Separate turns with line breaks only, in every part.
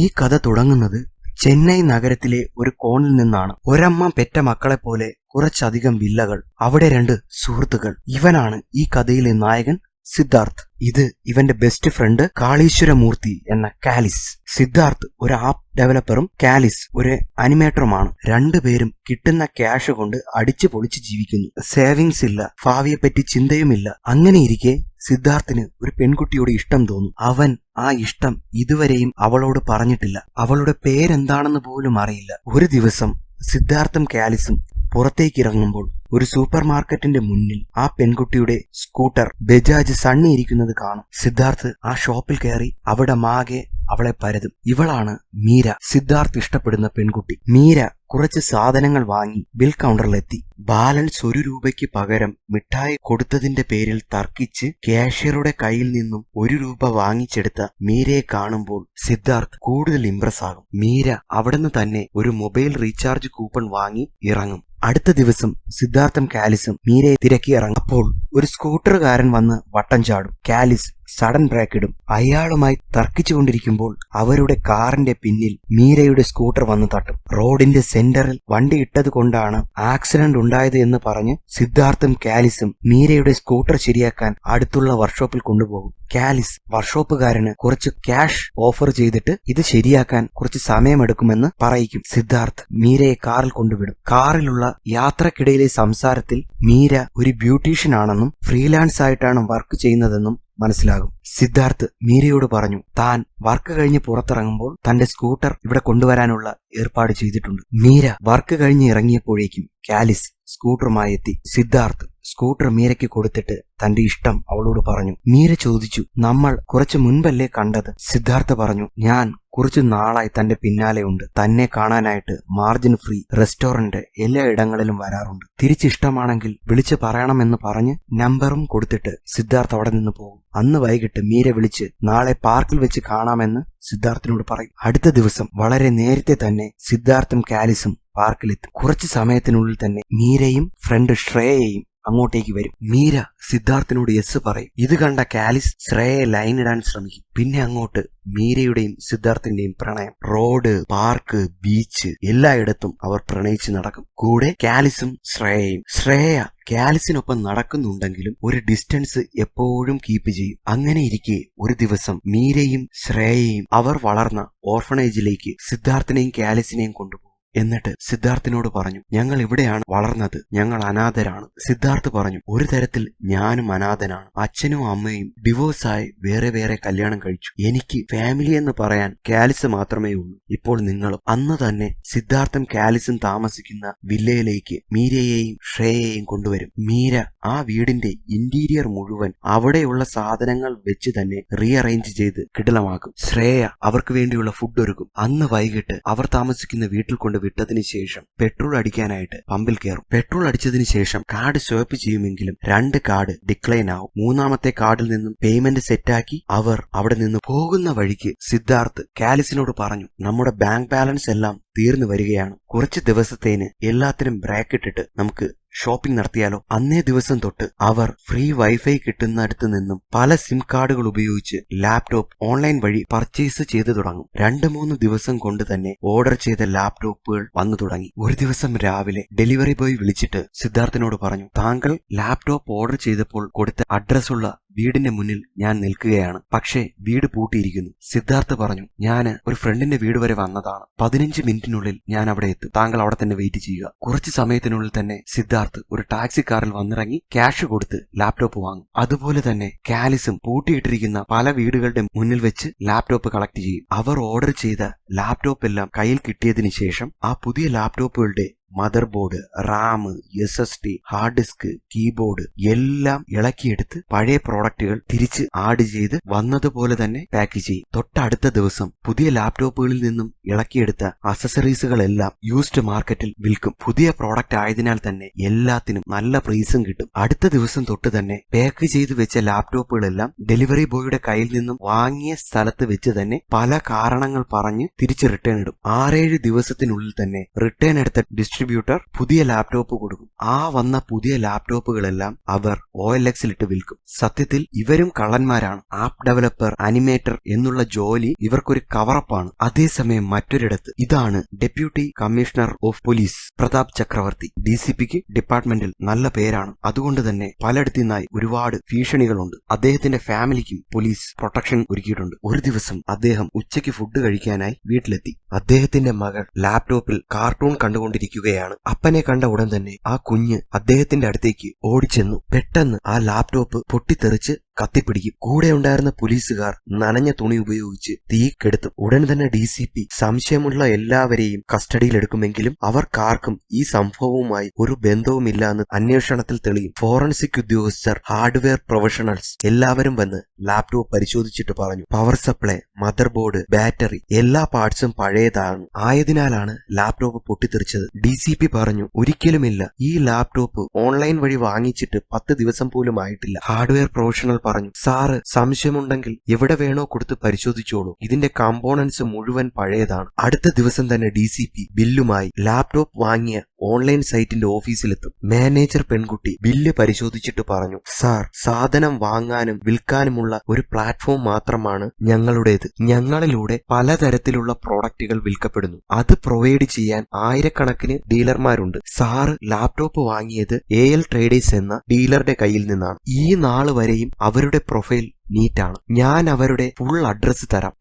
ഈ കഥ തുടങ്ങുന്നത് ചെന്നൈ നഗരത്തിലെ ഒരു കോണിൽ നിന്നാണ്. ഒരമ്മ പെറ്റ മക്കളെ പോലെ കുറച്ചധികം വില്ലകൾ, അവിടെ രണ്ട് സുഹൃത്തുക്കൾ. ഇവനാണ് ഈ കഥയിലെ നായകൻ സിദ്ധാർത്ഥ്. ഇത് ഇവന്റെ ബെസ്റ്റ് ഫ്രണ്ട് കാളീശ്വരമൂർത്തി എന്ന കാലിസ്. സിദ്ധാർത്ഥ് ഒരു ആപ്പ് ഡെവലപ്പറും കാലിസ് ഒരു അനിമേറ്ററുമാണ്. രണ്ടുപേരും കിട്ടുന്ന ക്യാഷ് കൊണ്ട് അടിച്ചു പൊളിച്ച് ജീവിക്കുന്നു. സേവിങ്സ് ഇല്ല, ഭാവിയെപ്പറ്റി ചിന്തയുമില്ല. അങ്ങനെയിരിക്കെ സിദ്ധാർത്ഥിന് ഒരു പെൺകുട്ടിയോട് ഇഷ്ടം തോന്നും. അവൻ ആ ഇഷ്ടം ഇതുവരെയും അവളോട് പറഞ്ഞിട്ടില്ല. അവളുടെ പേരെന്താണെന്ന് പോലും അറിയില്ല. ഒരു ദിവസം സിദ്ധാർത്ഥും കാലിസും പുറത്തേക്ക് ഇറങ്ങുമ്പോൾ ഒരു സൂപ്പർ മാർക്കറ്റിന്റെ മുന്നിൽ ആ പെൺകുട്ടിയുടെ സ്കൂട്ടർ ബജാജ് സണ്ണി ഇരിക്കുന്നത് കാണും. സിദ്ധാർത്ഥ് ആ ഷോപ്പിൽ കയറി അവിടെ മാകെ അവളെ പരതും. ഇവളാണ് മീര, സിദ്ധാർത്ഥ് ഇഷ്ടപ്പെടുന്ന പെൺകുട്ടി. മീര കുറച്ച് സാധനങ്ങൾ വാങ്ങി ബിൽ കൗണ്ടറിലെത്തി. ബാലൻസ് 1 രൂപയ്ക്ക് പകരം മിഠായി കൊടുത്തതിന്റെ പേരിൽ തർക്കിച്ച് കാഷ്യറുടെ കയ്യിൽ നിന്നും 1 രൂപ വാങ്ങിച്ചെടുത്ത മീരയെ കാണുമ്പോൾ സിദ്ധാർത്ഥ് കൂടുതൽ ഇംപ്രസ് ആകും. മീര അവിടുന്ന് തന്നെ ഒരു മൊബൈൽ റീചാർജ് കൂപ്പൺ വാങ്ങി ഇറങ്ങും. അടുത്ത ദിവസം സിദ്ധാർത്ഥും കാലിസും മീരയെ തിരക്കി ഇറങ്ങും. അപ്പോൾ ഒരു സ്കൂട്ടറുകാരൻ വന്ന് വട്ടം ചാടും. കാലിസ് സഡൻ ബ്രേക്ക് ഇടും. അയാളുമായി തർക്കിച്ചുകൊണ്ടിരിക്കുമ്പോൾ അവരുടെ കാറിന്റെ പിന്നിൽ മീരയുടെ സ്കൂട്ടർ വന്ന് തട്ടും. റോഡിന്റെ സെന്ററിൽ വണ്ടി ഇട്ടത് കൊണ്ടാണ് ആക്സിഡന്റ് ഉണ്ടായത് എന്ന് പറഞ്ഞ് സിദ്ധാർത്ഥും കാലിസും മീരയുടെ സ്കൂട്ടർ ശരിയാക്കാൻ അടുത്തുള്ള വർക്ക്ഷോപ്പിൽ കൊണ്ടുപോകും. കാലിസ് വർക്ക്ഷോപ്പുകാരന് കുറച്ച് ക്യാഷ് ഓഫർ ചെയ്തിട്ട് ഇത് ശരിയാക്കാൻ കുറച്ച് സമയമെടുക്കുമെന്ന് പറയിക്കും. സിദ്ധാർത്ഥ് മീരയെ കാറിൽ കൊണ്ടുവിടും. കാറിലുള്ള യാത്രക്കിടയിലെ സംസാരത്തിൽ മീര ഒരു ബ്യൂട്ടീഷ്യൻ ആണെന്നും ഫ്രീലാൻസ് ആയിട്ടാണ് വർക്ക് ചെയ്യുന്നതെന്നും മനസ്സിലാകും. സിദ്ധാർത്ഥ് മീരയോട് പറഞ്ഞു താൻ വർക്ക് കഴിഞ്ഞ് പുറത്തിറങ്ങുമ്പോൾ തന്റെ സ്കൂട്ടർ ഇവിടെ കൊണ്ടുവരാനുള്ള ഏർപ്പാട് ചെയ്തിട്ടുണ്ട്. മീര വർക്ക് കഴിഞ്ഞ് ഇറങ്ങിയപ്പോഴേക്കും കാലിസ് സ്കൂട്ടറുമായി എത്തി. സിദ്ധാർത്ഥ് സ്കൂട്ടർ മീരയ്ക്ക് കൊടുത്തിട്ട് തന്റെ ഇഷ്ടം അവളോട് പറഞ്ഞു. മീര ചോദിച്ചു, നമ്മൾ കുറച്ചു മുൻപല്ലേ കണ്ടത്? സിദ്ധാർത്ഥ പറഞ്ഞു, ഞാൻ കുറച്ചു നാളായി തന്റെ പിന്നാലെ ഉണ്ട്. തന്നെ കാണാനായിട്ട് മാർജിൻ ഫ്രീ റെസ്റ്റോറന്റ് എല്ലാ ഇടങ്ങളിലും വരാറുണ്ട്. തിരിച്ചിഷ്ടമാണെങ്കിൽ വിളിച്ച് പറയണമെന്ന് പറഞ്ഞ് നമ്പറും കൊടുത്തിട്ട് സിദ്ധാർത്ഥ് അവിടെ നിന്ന് പോകും. അന്ന് വൈകിട്ട് മീര വിളിച്ച് നാളെ പാർക്കിൽ വെച്ച് കാണാമെന്ന് സിദ്ധാർത്ഥിനോട് പറയും. അടുത്ത ദിവസം വളരെ നേരത്തെ തന്നെ സിദ്ധാർത്ഥും കാലിസും പാർക്കിലെത്തും. കുറച്ചു സമയത്തിനുള്ളിൽ തന്നെ മീരയും ഫ്രണ്ട് ശ്രേയയും അങ്ങോട്ടേക്ക് വരും. മീര സിദ്ധാർത്ഥിനോട് യെസ് പറയും. ഇത് കണ്ട കാലിസ് ശ്രേയയെ ലൈൻ ഇടാൻ ശ്രമിക്കും. പിന്നെ അങ്ങോട്ട് മീരയുടെയും സിദ്ധാർത്ഥിന്റെയും പ്രണയം. റോഡ്, പാർക്ക്, ബീച്ച് എല്ലായിടത്തും അവർ പ്രണയിച്ച് നടക്കും. കൂടെ കാലിസും ശ്രേയയും. ശ്രേയ കാലിസിനൊപ്പം നടക്കുന്നുണ്ടെങ്കിലും ഒരു ഡിസ്റ്റൻസ് എപ്പോഴും കീപ്പ് ചെയ്യും. അങ്ങനെ ഇരിക്കെ ഒരു ദിവസം മീരയും ശ്രേയയും അവർ വളർന്ന ഓർഫണേജിലേക്ക് സിദ്ധാർത്ഥിനെയും കാലിസിനെയും കൊണ്ടുപോകും. എന്നിട്ട് സിദ്ധാർത്ഥിനോട് പറഞ്ഞു, ഞങ്ങൾ ഇവിടെയാണ് വളർന്നത്, ഞങ്ങൾ അനാഥരാണ്. സിദ്ധാർത്ഥ് പറഞ്ഞു, ഒരു തരത്തിൽ ഞാനും അനാഥനാണ്. അച്ഛനും അമ്മയും ഡിവോഴ്സായി വേറെ വേറെ കല്യാണം കഴിച്ചു. എനിക്ക് ഫാമിലി എന്ന് പറയാൻ കാലിസ് മാത്രമേ ഉള്ളൂ. ഇപ്പോൾ നിങ്ങളും. അന്ന് തന്നെ സിദ്ധാർത്ഥും കാലിസും താമസിക്കുന്ന വില്ലയിലേക്ക് മീരയെയും ശ്രേയയെയും കൊണ്ടുവരും. മീര ആ വീടിന്റെ ഇന്റീരിയർ മുഴുവൻ അവിടെയുള്ള സാധനങ്ങൾ വെച്ച് തന്നെ റീഅറേഞ്ച് ചെയ്ത് കിടിലമാക്കും. ശ്രേയ അവർക്ക് വേണ്ടിയുള്ള ഫുഡ് ഒരുക്കും. അന്ന് വൈകിട്ട് അവർ താമസിക്കുന്ന വീട്ടിൽ കൊണ്ട് വിട്ടതിന് ശേഷം പെട്രോൾ അടിക്കാനായിട്ട് പമ്പിൽ കയറും. പെട്രോൾ അടിച്ചതിന് ശേഷം കാർഡ് സ്വൈപ്പ് ചെയ്യുമെങ്കിലും 2 കാർഡ് ഡിക്ലൈൻ ആവും. 3ാമത്തെ കാർഡിൽ നിന്നും പേയ്മെന്റ് സെറ്റാക്കി അവർ അവിടെ നിന്ന് പോകുന്ന വഴിക്ക് സിദ്ധാർത്ഥ് കാലിസിനോട് പറഞ്ഞു, നമ്മുടെ ബാങ്ക് ബാലൻസ് എല്ലാം തീർന്നു വരികയാണ്. കുറച്ച് ദിവസത്തേന് എല്ലാത്തിനും ബ്രേക്ക് ഇട്ടിട്ട് നമുക്ക് ഷോപ്പിംഗ് നടത്തിയാലോ? അന്നേ ദിവസം തൊട്ട് അവർ ഫ്രീ വൈഫൈ കിട്ടുന്നിടത്ത് നിന്നും പല സിം കാർഡുകൾ ഉപയോഗിച്ച് ലാപ്ടോപ്പ് ഓൺലൈൻ വഴി പർച്ചേസ് ചെയ്തു തുടങ്ങും. 2-3 ദിവസം കൊണ്ട് തന്നെ ഓർഡർ ചെയ്ത ലാപ്ടോപ്പുകൾ വന്നു തുടങ്ങി. ഒരു ദിവസം രാവിലെ ഡെലിവറി ബോയ് വിളിച്ചിട്ട് സിദ്ധാർത്ഥിനോട് പറഞ്ഞു, താങ്കൾ ലാപ്ടോപ്പ് ഓർഡർ ചെയ്തപ്പോൾ കൊടുത്ത അഡ്രസ്സുള്ള വീടിന്റെ മുന്നിൽ ഞാൻ നിൽക്കുകയാണ്. പക്ഷേ വീട് പൂട്ടിയിരിക്കുന്നു. സിദ്ധാർത്ഥ് പറഞ്ഞു, ഞാൻ ഒരു ഫ്രണ്ടിന്റെ വീട് വരെ വന്നതാണ്. 15 മിനിറ്റിനുള്ളിൽ ഞാൻ അവിടെ എത്തും. താങ്കൾ അവിടെ തന്നെ വെയിറ്റ് ചെയ്യുക. കുറച്ച് സമയത്തിനുള്ളിൽ തന്നെ സിദ്ധാർത്ഥ് ഒരു ടാക്സി കാറിൽ വന്നിറങ്ങി ക്യാഷ് കൊടുത്ത് ലാപ്ടോപ്പ് വാങ്ങും. അതുപോലെ തന്നെ കാലിസും പൂട്ടിയിട്ടിരിക്കുന്ന പല വീടുകളുടെ മുന്നിൽ വെച്ച് ലാപ്ടോപ്പ് കളക്ട് ചെയ്യും. അവർ ഓർഡർ ചെയ്ത ലാപ്ടോപ്പ് എല്ലാം കയ്യിൽ കിട്ടിയതിനു ശേഷം ആ പുതിയ ലാപ്ടോപ്പുകളുടെ mother board, RAM, SSD, hard disk, keyboard എല്ലാം ഇളക്കിയെടുത്ത് പഴയ പ്രോഡക്റ്റുകൾ തിരിച്ച് ആഡ് ചെയ്ത് വന്നതുപോലെ തന്നെ പാക്ക് ചെയ്യും. തൊട്ടടുത്ത ദിവസം പുതിയ ലാപ്ടോപ്പുകളിൽ നിന്നും ഇളക്കിയെടുത്ത അക്സസറീസുകളെല്ലാം യൂസ്ഡ് മാർക്കറ്റിൽ വിൽക്കും. പുതിയ പ്രോഡക്റ്റ് ആയതിനാൽ തന്നെ എല്ലാത്തിനും നല്ല പ്രൈസും കിട്ടും. അടുത്ത ദിവസം തൊട്ട് തന്നെ പാക്ക് ചെയ്ത് വെച്ച ലാപ്ടോപ്പുകളെല്ലാം ഡെലിവറി ബോയുടെ കയ്യിൽ നിന്നും വാങ്ങിയ സ്ഥലത്ത് വെച്ച് തന്നെ പല കാരണങ്ങൾ പറഞ്ഞ് തിരിച്ച് റിട്ടേൺ ഇടും. 6-7 ദിവസത്തിനുള്ളിൽ തന്നെ റിട്ടേൺ എടുത്ത ഡിസ്ട്രിബ്യൂട്ടർ ഡിസ്ട്രിബ്യൂട്ടർ പുതിയ ലാപ്ടോപ്പ് കൊടുക്കും. ആ വന്ന പുതിയ ലാപ്ടോപ്പുകളെല്ലാം അവർ OLX-ലിട്ട് വിൽക്കും. സത്യത്തിൽ ഇവരും കള്ളന്മാരാണ്. ആപ്പ് ഡെവലപ്പർ, അനിമേറ്റർ എന്നുള്ള ജോലി ഇവർക്കൊരു കവറപ്പാണ്. അതേസമയം മറ്റൊരിടത്ത് ഇതാണ് deputy commissioner of police Pratap Chakravarthi. DCPക്ക് ഡിപ്പാർട്ട്മെന്റിൽ നല്ല പേരാണ്. അതുകൊണ്ട് തന്നെ പലയിടത്തുനിന്നായി ഒരുപാട് ഭീഷണികളുണ്ട്. അദ്ദേഹത്തിന്റെ ഫാമിലിക്കും പോലീസ് പ്രൊട്ടക്ഷൻ ഒരുക്കിയിട്ടുണ്ട്. ഒരു ദിവസം അദ്ദേഹം ഉച്ചയ്ക്ക് ഫുഡ് കഴിക്കാനായി വീട്ടിലെത്തി. അദ്ദേഹത്തിന്റെ മകൾ ലാപ്ടോപ്പിൽ കാർട്ടൂൺ കണ്ടുകൊണ്ടിരിക്കുകയാണ്. അപ്പനെ കണ്ട ഉടൻ തന്നെ ആ കുഞ്ഞ് അദ്ദേഹത്തിന്റെ അടുത്തേക്ക് ഓടിച്ചെന്നു. പെട്ടെന്ന് ആ ലാപ്ടോപ്പ് പൊട്ടിത്തെറിച്ച് കത്തിപ്പിടിക്കും. കൂടെ ഉണ്ടായിരുന്ന പോലീസുകാർ നനഞ്ഞ തുണി ഉപയോഗിച്ച് തീ കെടുത്തും. ഉടൻ തന്നെ DCP സംശയമുള്ള എല്ലാവരെയും കസ്റ്റഡിയിലെടുക്കുമെങ്കിലും അവർക്കാർക്കും ഈ സംഭവവുമായി ഒരു ബന്ധവുമില്ല എന്ന് അന്വേഷണത്തിൽ തെളിയും. ഫോറൻസിക് ഉദ്യോഗസ്ഥർ, ഹാർഡ്വെയർ പ്രൊഫഷണൽസ് എല്ലാവരും വന്ന് ലാപ്ടോപ്പ് പരിശോധിച്ചിട്ട് പറഞ്ഞു, power supply, mother board, battery എല്ലാ പാർട്സും പഴയതാണ്. ആയതിനാലാണ് ലാപ്ടോപ്പ് പൊട്ടിത്തെറിച്ചത്. DCP പറഞ്ഞു, ഒരിക്കലുമില്ല. ഈ ലാപ്ടോപ്പ് ഓൺലൈൻ വഴി വാങ്ങിച്ചിട്ട് 10 ദിവസം പോലും ആയിട്ടില്ല. ഹാർഡ്വെയർ പ്രൊഫഷണൽ പറഞ്ഞു, സാറ് സംശയമുണ്ടെങ്കിൽ എവിടെ വേണോ കൊടുത്ത് പരിശോധിച്ചോളൂ. ഇതിന്റെ കമ്പോണൻസ് മുഴുവൻ പഴയതാണ്. അടുത്ത ദിവസം തന്നെ DCP ബില്ലുമായി ലാപ്ടോപ്പ് വാങ്ങിയ ഓൺലൈൻ സൈറ്റിന്റെ ഓഫീസിലെത്തും. മാനേജർ പെൺകുട്ടി ബില്ല് പരിശോധിച്ചിട്ട് പറഞ്ഞു, സാർ, സാധനം വാങ്ങാനും വിൽക്കാനുമുള്ള ഒരു പ്ലാറ്റ്ഫോം മാത്രമാണ് ഞങ്ങളുടേത്. ഞങ്ങളിലൂടെ പലതരത്തിലുള്ള പ്രോഡക്റ്റുകൾ വിൽക്കപ്പെടുന്നു. അത് പ്രൊവൈഡ് ചെയ്യാൻ ആയിരക്കണക്കിന് ഡീലർമാരുണ്ട്. സാറ് ലാപ്ടോപ്പ് വാങ്ങിയത് AL ട്രേഡേഴ്സ് എന്ന ഡീലറുടെ കയ്യിൽ നിന്നാണ്. ഈ നാള് വരെയും അവരുടെ പ്രൊഫൈൽ നീറ്റാണ്. ഞാൻ അവരുടെ ഫുൾ അഡ്രസ് തരാം.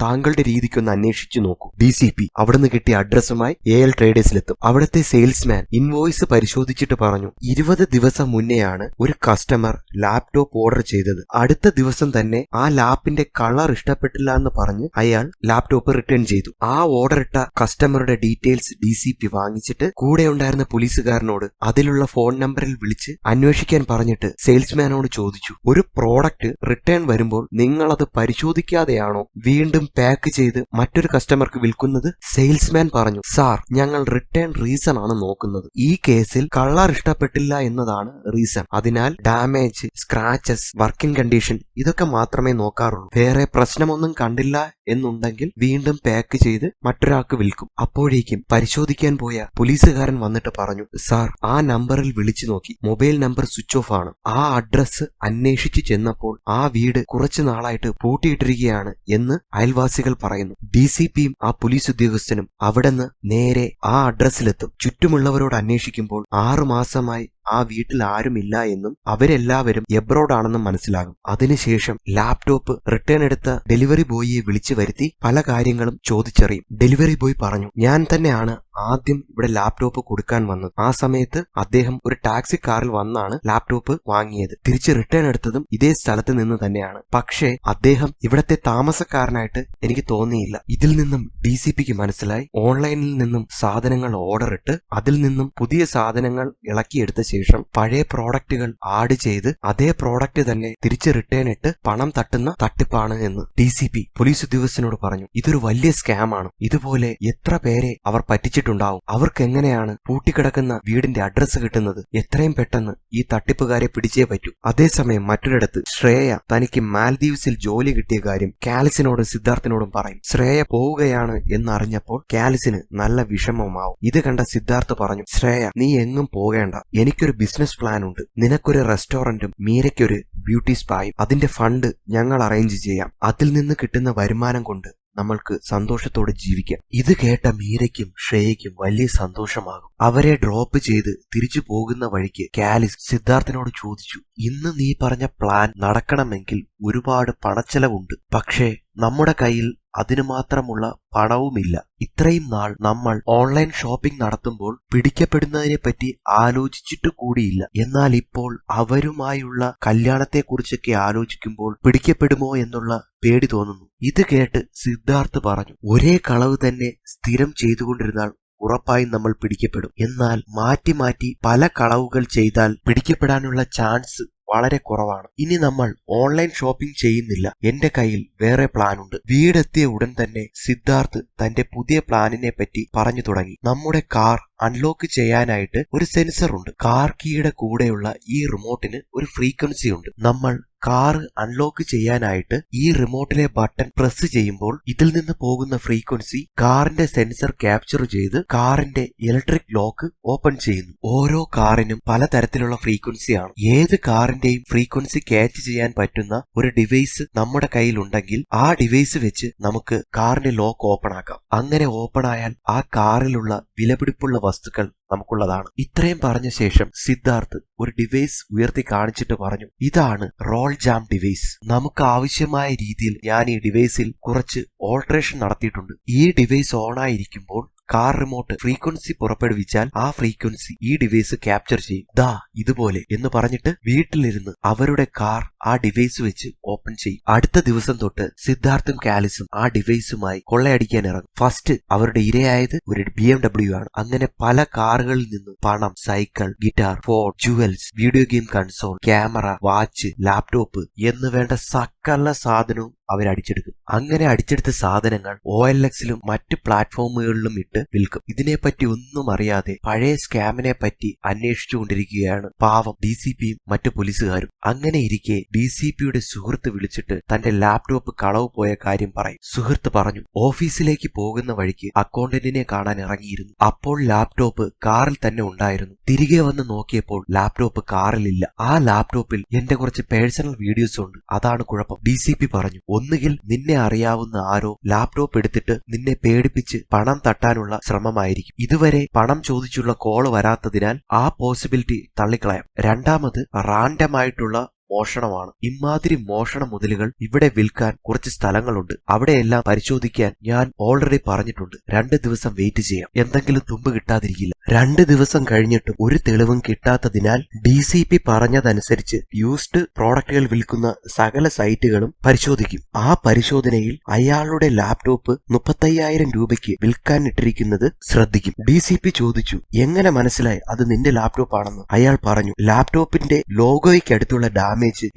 താങ്കളുടെ രീതിക്കൊന്ന് അന്വേഷിച്ചു നോക്കൂ. DCP അവിടുന്ന് കിട്ടിയ അഡ്രസ്സുമായി AL ട്രേഡേഴ്സിലെത്തും. അവിടുത്തെ സെയിൽസ്മാൻ ഇൻവോയ്സ് പരിശോധിച്ചിട്ട് പറഞ്ഞു, 20 ദിവസം മുന്നെയാണ് ഒരു കസ്റ്റമർ ലാപ്ടോപ്പ് ഓർഡർ ചെയ്തത്. അടുത്ത ദിവസം തന്നെ ആ ലാപ്പിന്റെ കളർ ഇഷ്ടപ്പെട്ടില്ല എന്ന് പറഞ്ഞ് അയാൾ ലാപ്ടോപ്പ് റിട്ടേൺ ചെയ്തു. ആ ഓർഡർ ഇട്ട കസ്റ്റമറുടെ ഡീറ്റെയിൽസ് DCP വാങ്ങിച്ചിട്ട് കൂടെ ഉണ്ടായിരുന്ന പോലീസുകാരനോട് അതിലുള്ള ഫോൺ നമ്പറിൽ വിളിച്ച് അന്വേഷിക്കാൻ പറഞ്ഞിട്ട് സെയിൽസ്മാനോട് ചോദിച്ചു, ഒരു പ്രോഡക്റ്റ് റിട്ടേൺ വരുമ്പോൾ നിങ്ങൾ അത് പരിശോധിക്കാതെയാണോ വീണ്ടും പാക്ക് ചെയ്ത് മറ്റൊരു കസ്റ്റമർക്ക് വിൽക്കുന്നത്? സെയിൽസ്മാൻ പറഞ്ഞു, സാർ, ഞങ്ങൾ റിട്ടേൺ റീസൺ ആണ് നോക്കുന്നത്. ഈ കേസിൽ കളർ ഇഷ്ടപ്പെട്ടില്ല എന്നതാണ് റീസൺ. അതിനാൽ ഡാമേജ്, സ്ക്രാച്ചസ്, വർക്കിംഗ് കണ്ടീഷൻ ഇതൊക്കെ മാത്രമേ നോക്കാറുള്ളൂ. വേറെ പ്രശ്നമൊന്നും കണ്ടില്ല എന്നുണ്ടെങ്കിൽ വീണ്ടും പാക്ക് ചെയ്ത് മറ്റൊരാൾക്ക് വിൽക്കും. അപ്പോഴേക്കും പരിശോധിക്കാൻ പോയ പോലീസുകാരൻ വന്നിട്ട് പറഞ്ഞു, സാർ, ആ നമ്പറിൽ വിളിച്ചു നോക്കി, മൊബൈൽ നമ്പർ സ്വിച്ച് ഓഫ് ആണ്. ആ അഡ്രസ് അന്വേഷിച്ചു ചെന്നപ്പോൾ ആ വീട് കുറച്ചു നാളായിട്ട് പൂട്ടിയിട്ടിരിക്കുകയാണ് എന്ന് അയൽവാസികൾ പറയുന്നു. DCPയും ആ പോലീസ് ഉദ്യോഗസ്ഥനും അവിടുന്ന് നേരെ ആ അഡ്രസ്സിലെത്തും. ചുറ്റുമുള്ളവരോട് അന്വേഷിക്കുമ്പോൾ 6 മാസമായി ആ വീട്ടിൽ ആരുമില്ല എന്നും അവരെല്ലാവരും എബ്രോഡ് ആണെന്നും മനസ്സിലാകും. അതിനുശേഷം ലാപ്ടോപ്പ് റിട്ടേൺ എടുത്ത ഡെലിവറി ബോയിയെ വിളിച്ചു വരുത്തി പല കാര്യങ്ങളും ചോദിച്ചറിയും. ഡെലിവറി ബോയ് പറഞ്ഞു, ഞാൻ തന്നെയാണ് ആദ്യം ഇവിടെ ലാപ്ടോപ്പ് കൊടുക്കാൻ വന്നത്. ആ സമയത്ത് അദ്ദേഹം ഒരു ടാക്സി കാറിൽ വന്നാണ് ലാപ്ടോപ്പ് വാങ്ങിയത്. തിരിച്ച് റിട്ടേൺ എടുത്തതും ഇതേ സ്ഥലത്ത് നിന്ന് തന്നെയാണ്. പക്ഷേ അദ്ദേഹം ഇവിടത്തെ താമസക്കാരനായിട്ട് എനിക്ക് തോന്നിയില്ല. ഇതിൽ നിന്നും DCPക്ക് മനസ്സിലായി, ഓൺലൈനിൽ നിന്നും സാധനങ്ങൾ ഓർഡർ ഇട്ട് അതിൽ നിന്നും പുതിയ സാധനങ്ങൾ ഇളക്കിയെടുത്ത ശേഷം പഴയ പ്രോഡക്റ്റുകൾ ആഡ് ചെയ്ത് അതേ പ്രോഡക്റ്റ് തന്നെ തിരിച്ച് റിട്ടേൺ ഇട്ട് പണം തട്ടുന്ന തട്ടിപ്പാണ് എന്ന് DCP പോലീസ് ഉദ്യോഗസ്ഥനോട് പറഞ്ഞു. ഇതൊരു വലിയ സ്കാം ആണ്. ഇതുപോലെ എത്ര പേരെ അവർ പറ്റിച്ചിട്ടുണ്ടാവും. അവർക്ക് എങ്ങനെയാണ് പൂട്ടിക്കിടക്കുന്ന വീടിന്റെ അഡ്രസ് കിട്ടുന്നത്? എത്രയും പെട്ടെന്ന് ഈ തട്ടിപ്പുകാരെ പിടിച്ചേ പറ്റൂ. അതേസമയം മറ്റൊരിടത്ത് ശ്രേയ തനിക്ക് മാൽദീവ്സിൽ ജോലി കിട്ടിയ കാര്യം കാലിസിനോടും സിദ്ധാർത്ഥിനോടും പറയും. ശ്രേയ പോവുകയാണ് എന്നറിഞ്ഞപ്പോൾ കാലിസിന് നല്ല വിഷമമാവും. ഇത് കണ്ട സിദ്ധാർത്ഥ് പറഞ്ഞു, ശ്രേയ, നീ എങ്ങും പോകേണ്ട. എനിക്കൊരു ബിസിനസ് പ്ലാൻ ഉണ്ട്. നിനക്കൊരു റെസ്റ്റോറന്റും മീരയ്ക്കൊരു ബ്യൂട്ടി സ്പായും. അതിന്റെ ഫണ്ട് ഞങ്ങൾ അറേഞ്ച് ചെയ്യാം. അതിൽ നിന്ന് കിട്ടുന്ന വരുമാനം കൊണ്ട് നമ്മൾക്ക് സന്തോഷത്തോടെ ജീവിക്കാം. ഇത് കേട്ട മീരയ്ക്കും ശ്രേയയ്ക്കും വലിയ സന്തോഷമാകും. അവരെ ഡ്രോപ്പ് ചെയ്ത് തിരിച്ചു പോകുന്ന വഴിക്ക് കാലിസ് സിദ്ധാർത്ഥിനോട് ചോദിച്ചു, ഇന്ന് നീ പറഞ്ഞ പ്ലാൻ നടക്കണമെങ്കിൽ ഒരുപാട് പണച്ചെലവുണ്ട്. പക്ഷേ നമ്മുടെ കയ്യിൽ അതിനു മാത്രമുള്ള പണവുമില്ല. ഇത്രയും നാൾ നമ്മൾ ഓൺലൈൻ ഷോപ്പിംഗ് നടത്തുമ്പോൾ പിടിക്കപ്പെടുന്നതിനെ പറ്റി ആലോചിച്ചിട്ട് കൂടിയില്ല. എന്നാൽ ഇപ്പോൾ അവരുമായുള്ള കല്യാണത്തെക്കുറിച്ചൊക്കെ ആലോചിക്കുമ്പോൾ പിടിക്കപ്പെടുമോ എന്നുള്ള പേടി തോന്നുന്നു. ഇത് കേട്ട് സിദ്ധാർത്ഥ് പറഞ്ഞു, ഒരേ കളവ് തന്നെ സ്ഥിരം ചെയ്തുകൊണ്ടിരുന്നാൽ ഉറപ്പായും നമ്മൾ പിടിക്കപ്പെടും. എന്നാൽ മാറ്റി മാറ്റി പല കളവുകൾ ചെയ്താൽ പിടിക്കപ്പെടാനുള്ള ചാൻസ് വളരെ കുറവാണ്. ഇനി നമ്മൾ ഓൺലൈൻ ഷോപ്പിംഗ് ചെയ്യുന്നില്ല. എന്റെ കയ്യിൽ വേറെ പ്ലാൻ ഉണ്ട്. വീടെത്തിയ ഉടൻ തന്നെ സിദ്ധാർത്ഥ് തന്റെ പുതിയ പ്ലാനിനെ പറ്റി പറഞ്ഞു തുടങ്ങി. നമ്മുടെ കാർ അൺലോക്ക് ചെയ്യാനായിട്ട് ഒരു സെൻസർ ഉണ്ട്. കാർ കീയുടെ കൂടെയുള്ള ഈ റിമോട്ടിന് ഒരു ഫ്രീക്വൻസി ഉണ്ട്. നമ്മൾ കാർ അൺലോക്ക് ചെയ്യാനായിട്ട് ഈ റിമോട്ടിലെ ബട്ടൺ പ്രസ് ചെയ്യുമ്പോൾ ഇതിൽ നിന്ന് പോകുന്ന ഫ്രീക്വൻസി കാറിന്റെ സെൻസർ ക്യാപ്ചർ ചെയ്ത് കാറിന്റെ ഇലക്ട്രിക് ലോക്ക് ഓപ്പൺ ചെയ്യുന്നു. ഓരോ കാറിനും പലതരത്തിലുള്ള ഫ്രീക്വൻസിയാണ്. ഏത് കാറിന്റെയും ഫ്രീക്വൻസി ക്യാച്ച് ചെയ്യാൻ പറ്റുന്ന ഒരു ഡിവൈസ് നമ്മുടെ കയ്യിലുണ്ടെങ്കിൽ ആ ഡിവൈസ് വെച്ച് നമുക്ക് കാറിന്റെ ലോക്ക് ഓപ്പൺ ആക്കാം. അങ്ങനെ ഓപ്പൺ ആയാൽ ആ കാറിലുള്ള വിലപിടിപ്പുള്ള വസ്തുക്കൾ നമുക്കുള്ളതാണ്. ഇത്രയും പറഞ്ഞ ശേഷം സിദ്ധാർത്ഥ് ഒരു ഡിവൈസ് ഉയർത്തി കാണിച്ചിട്ട് പറഞ്ഞു, ഇതാണ് റോൾ ജാം ഡിവൈസ്. നമുക്ക് ആവശ്യമായ രീതിയിൽ ഞാൻ ഈ ഡിവൈസിൽ കുറച്ച് ഓൾട്ടറേഷൻ നടത്തിയിട്ടുണ്ട്. ഈ ഡിവൈസ് ഓൺ ആയിരിക്കുമ്പോൾ കാർ റിമോട്ട് ഫ്രീക്വൻസി പുറപ്പെടുവിച്ചാൽ ആ ഫ്രീക്വൻസി ഈ ഡിവൈസ് ക്യാപ്ചർ ചെയ്യും. ദാ ഇതുപോലെ എന്ന് പറഞ്ഞിട്ട് വീട്ടിലിരുന്ന് അവരുടെ കാർ ആ ഡിവൈസ് വെച്ച് ഓപ്പൺ ചെയ്യും. അടുത്ത ദിവസം തൊട്ട് സിദ്ധാർത്ഥും കാലിസും ആ ഡിവൈസുമായി കൊള്ളയടിക്കാൻ ഇറങ്ങും. ഫസ്റ്റ് അവരുടെ ഇരയായത് ഒരു BMW ആണ്. അങ്ങനെ പല കാറുകളിൽ നിന്നും പണം, cycle, guitar, phone, jewels, video game console, camera, watch, laptop എന്ന് വേണ്ട സകല സാധനവും അവരടിച്ചെടുക്കും. അങ്ങനെ അടിച്ചെടുത്ത സാധനങ്ങൾ OLX-ലും മറ്റ് പ്ലാറ്റ്ഫോമുകളിലും ഇട്ട് വിൽക്കും. ഇതിനെപ്പറ്റി ഒന്നും അറിയാതെ പഴയ സ്കാമിനെ പറ്റി അന്വേഷിച്ചുകൊണ്ടിരിക്കുകയാണ് പാവം DCPയും മറ്റു പോലീസുകാരും. അങ്ങനെ ഇരിക്കെ DCPയുടെ സുഹൃത്ത് വിളിച്ചിട്ട് തന്റെ ലാപ്ടോപ്പ് കളവ് പോയ കാര്യം പറയും. സുഹൃത്ത് പറഞ്ഞു, ഓഫീസിലേക്ക് പോകുന്ന വഴിക്ക് അക്കൗണ്ടന്റിനെ കാണാൻ ഇറങ്ങിയിരുന്നു. അപ്പോൾ ലാപ്ടോപ്പ് കാറിൽ തന്നെ ഉണ്ടായിരുന്നു. തിരികെ വന്ന് നോക്കിയപ്പോൾ ലാപ്ടോപ്പ് കാറിലില്ല. ആ ലാപ്ടോപ്പിൽ എന്റെ കുറച്ച് പേഴ്സണൽ വീഡിയോസ് ഉണ്ട്, അതാണ് കുഴപ്പം. DCP പറഞ്ഞു, ഒന്നുകിൽ നിന്നെ അറിയാവുന്ന ആരോ ലാപ്ടോപ്പ് എടുത്തിട്ട് നിന്നെ പേടിപ്പിച്ച് പണം തട്ടാനുള്ള ശ്രമമായിരിക്കും. ഇതുവരെ പണം ചോദിച്ചുള്ള കോള് വരാത്തതിനാൽ ആ പോസിബിലിറ്റി തള്ളിക്കളയാം. രണ്ടാമത് റാൻഡമായിട്ടുള്ള മോഷണമാണ്. ഇമാതിരി മോഷണ മുതലുകൾ ഇവിടെ വിൽക്കാൻ കുറച്ച് സ്ഥലങ്ങളുണ്ട്. അവിടെയെല്ലാം പരിശോധിക്കാൻ ഞാൻ ഓൾറെഡി പറഞ്ഞിട്ടുണ്ട്. 2 ദിവസം വെയിറ്റ് ചെയ്യാം, എന്തെങ്കിലും തുമ്പ് കിട്ടാതിരിക്കില്ല. 2 ദിവസം കഴിഞ്ഞിട്ടും ഒരു തെളിവും കിട്ടാത്തതിനാൽ DCP പറഞ്ഞതനുസരിച്ച് യൂസ്ഡ് പ്രോഡക്റ്റുകൾ വിൽക്കുന്ന സകല സൈറ്റുകളും പരിശോധിക്കും. ആ പരിശോധനയിൽ അയാളുടെ ലാപ്ടോപ്പ് 35,000 രൂപയ്ക്ക് വിൽക്കാൻ ഇട്ടിരിക്കുന്നത് ശ്രദ്ധിക്കും. DCP ചോദിച്ചു, എങ്ങനെ മനസ്സിലായി അത് നിന്റെ ലാപ്ടോപ്പ് ആണെന്ന്? അയാൾ പറഞ്ഞു, ലാപ്ടോപ്പിന്റെ ലോഗോയ്ക്കടുത്തുള്ള ഡാമേജ്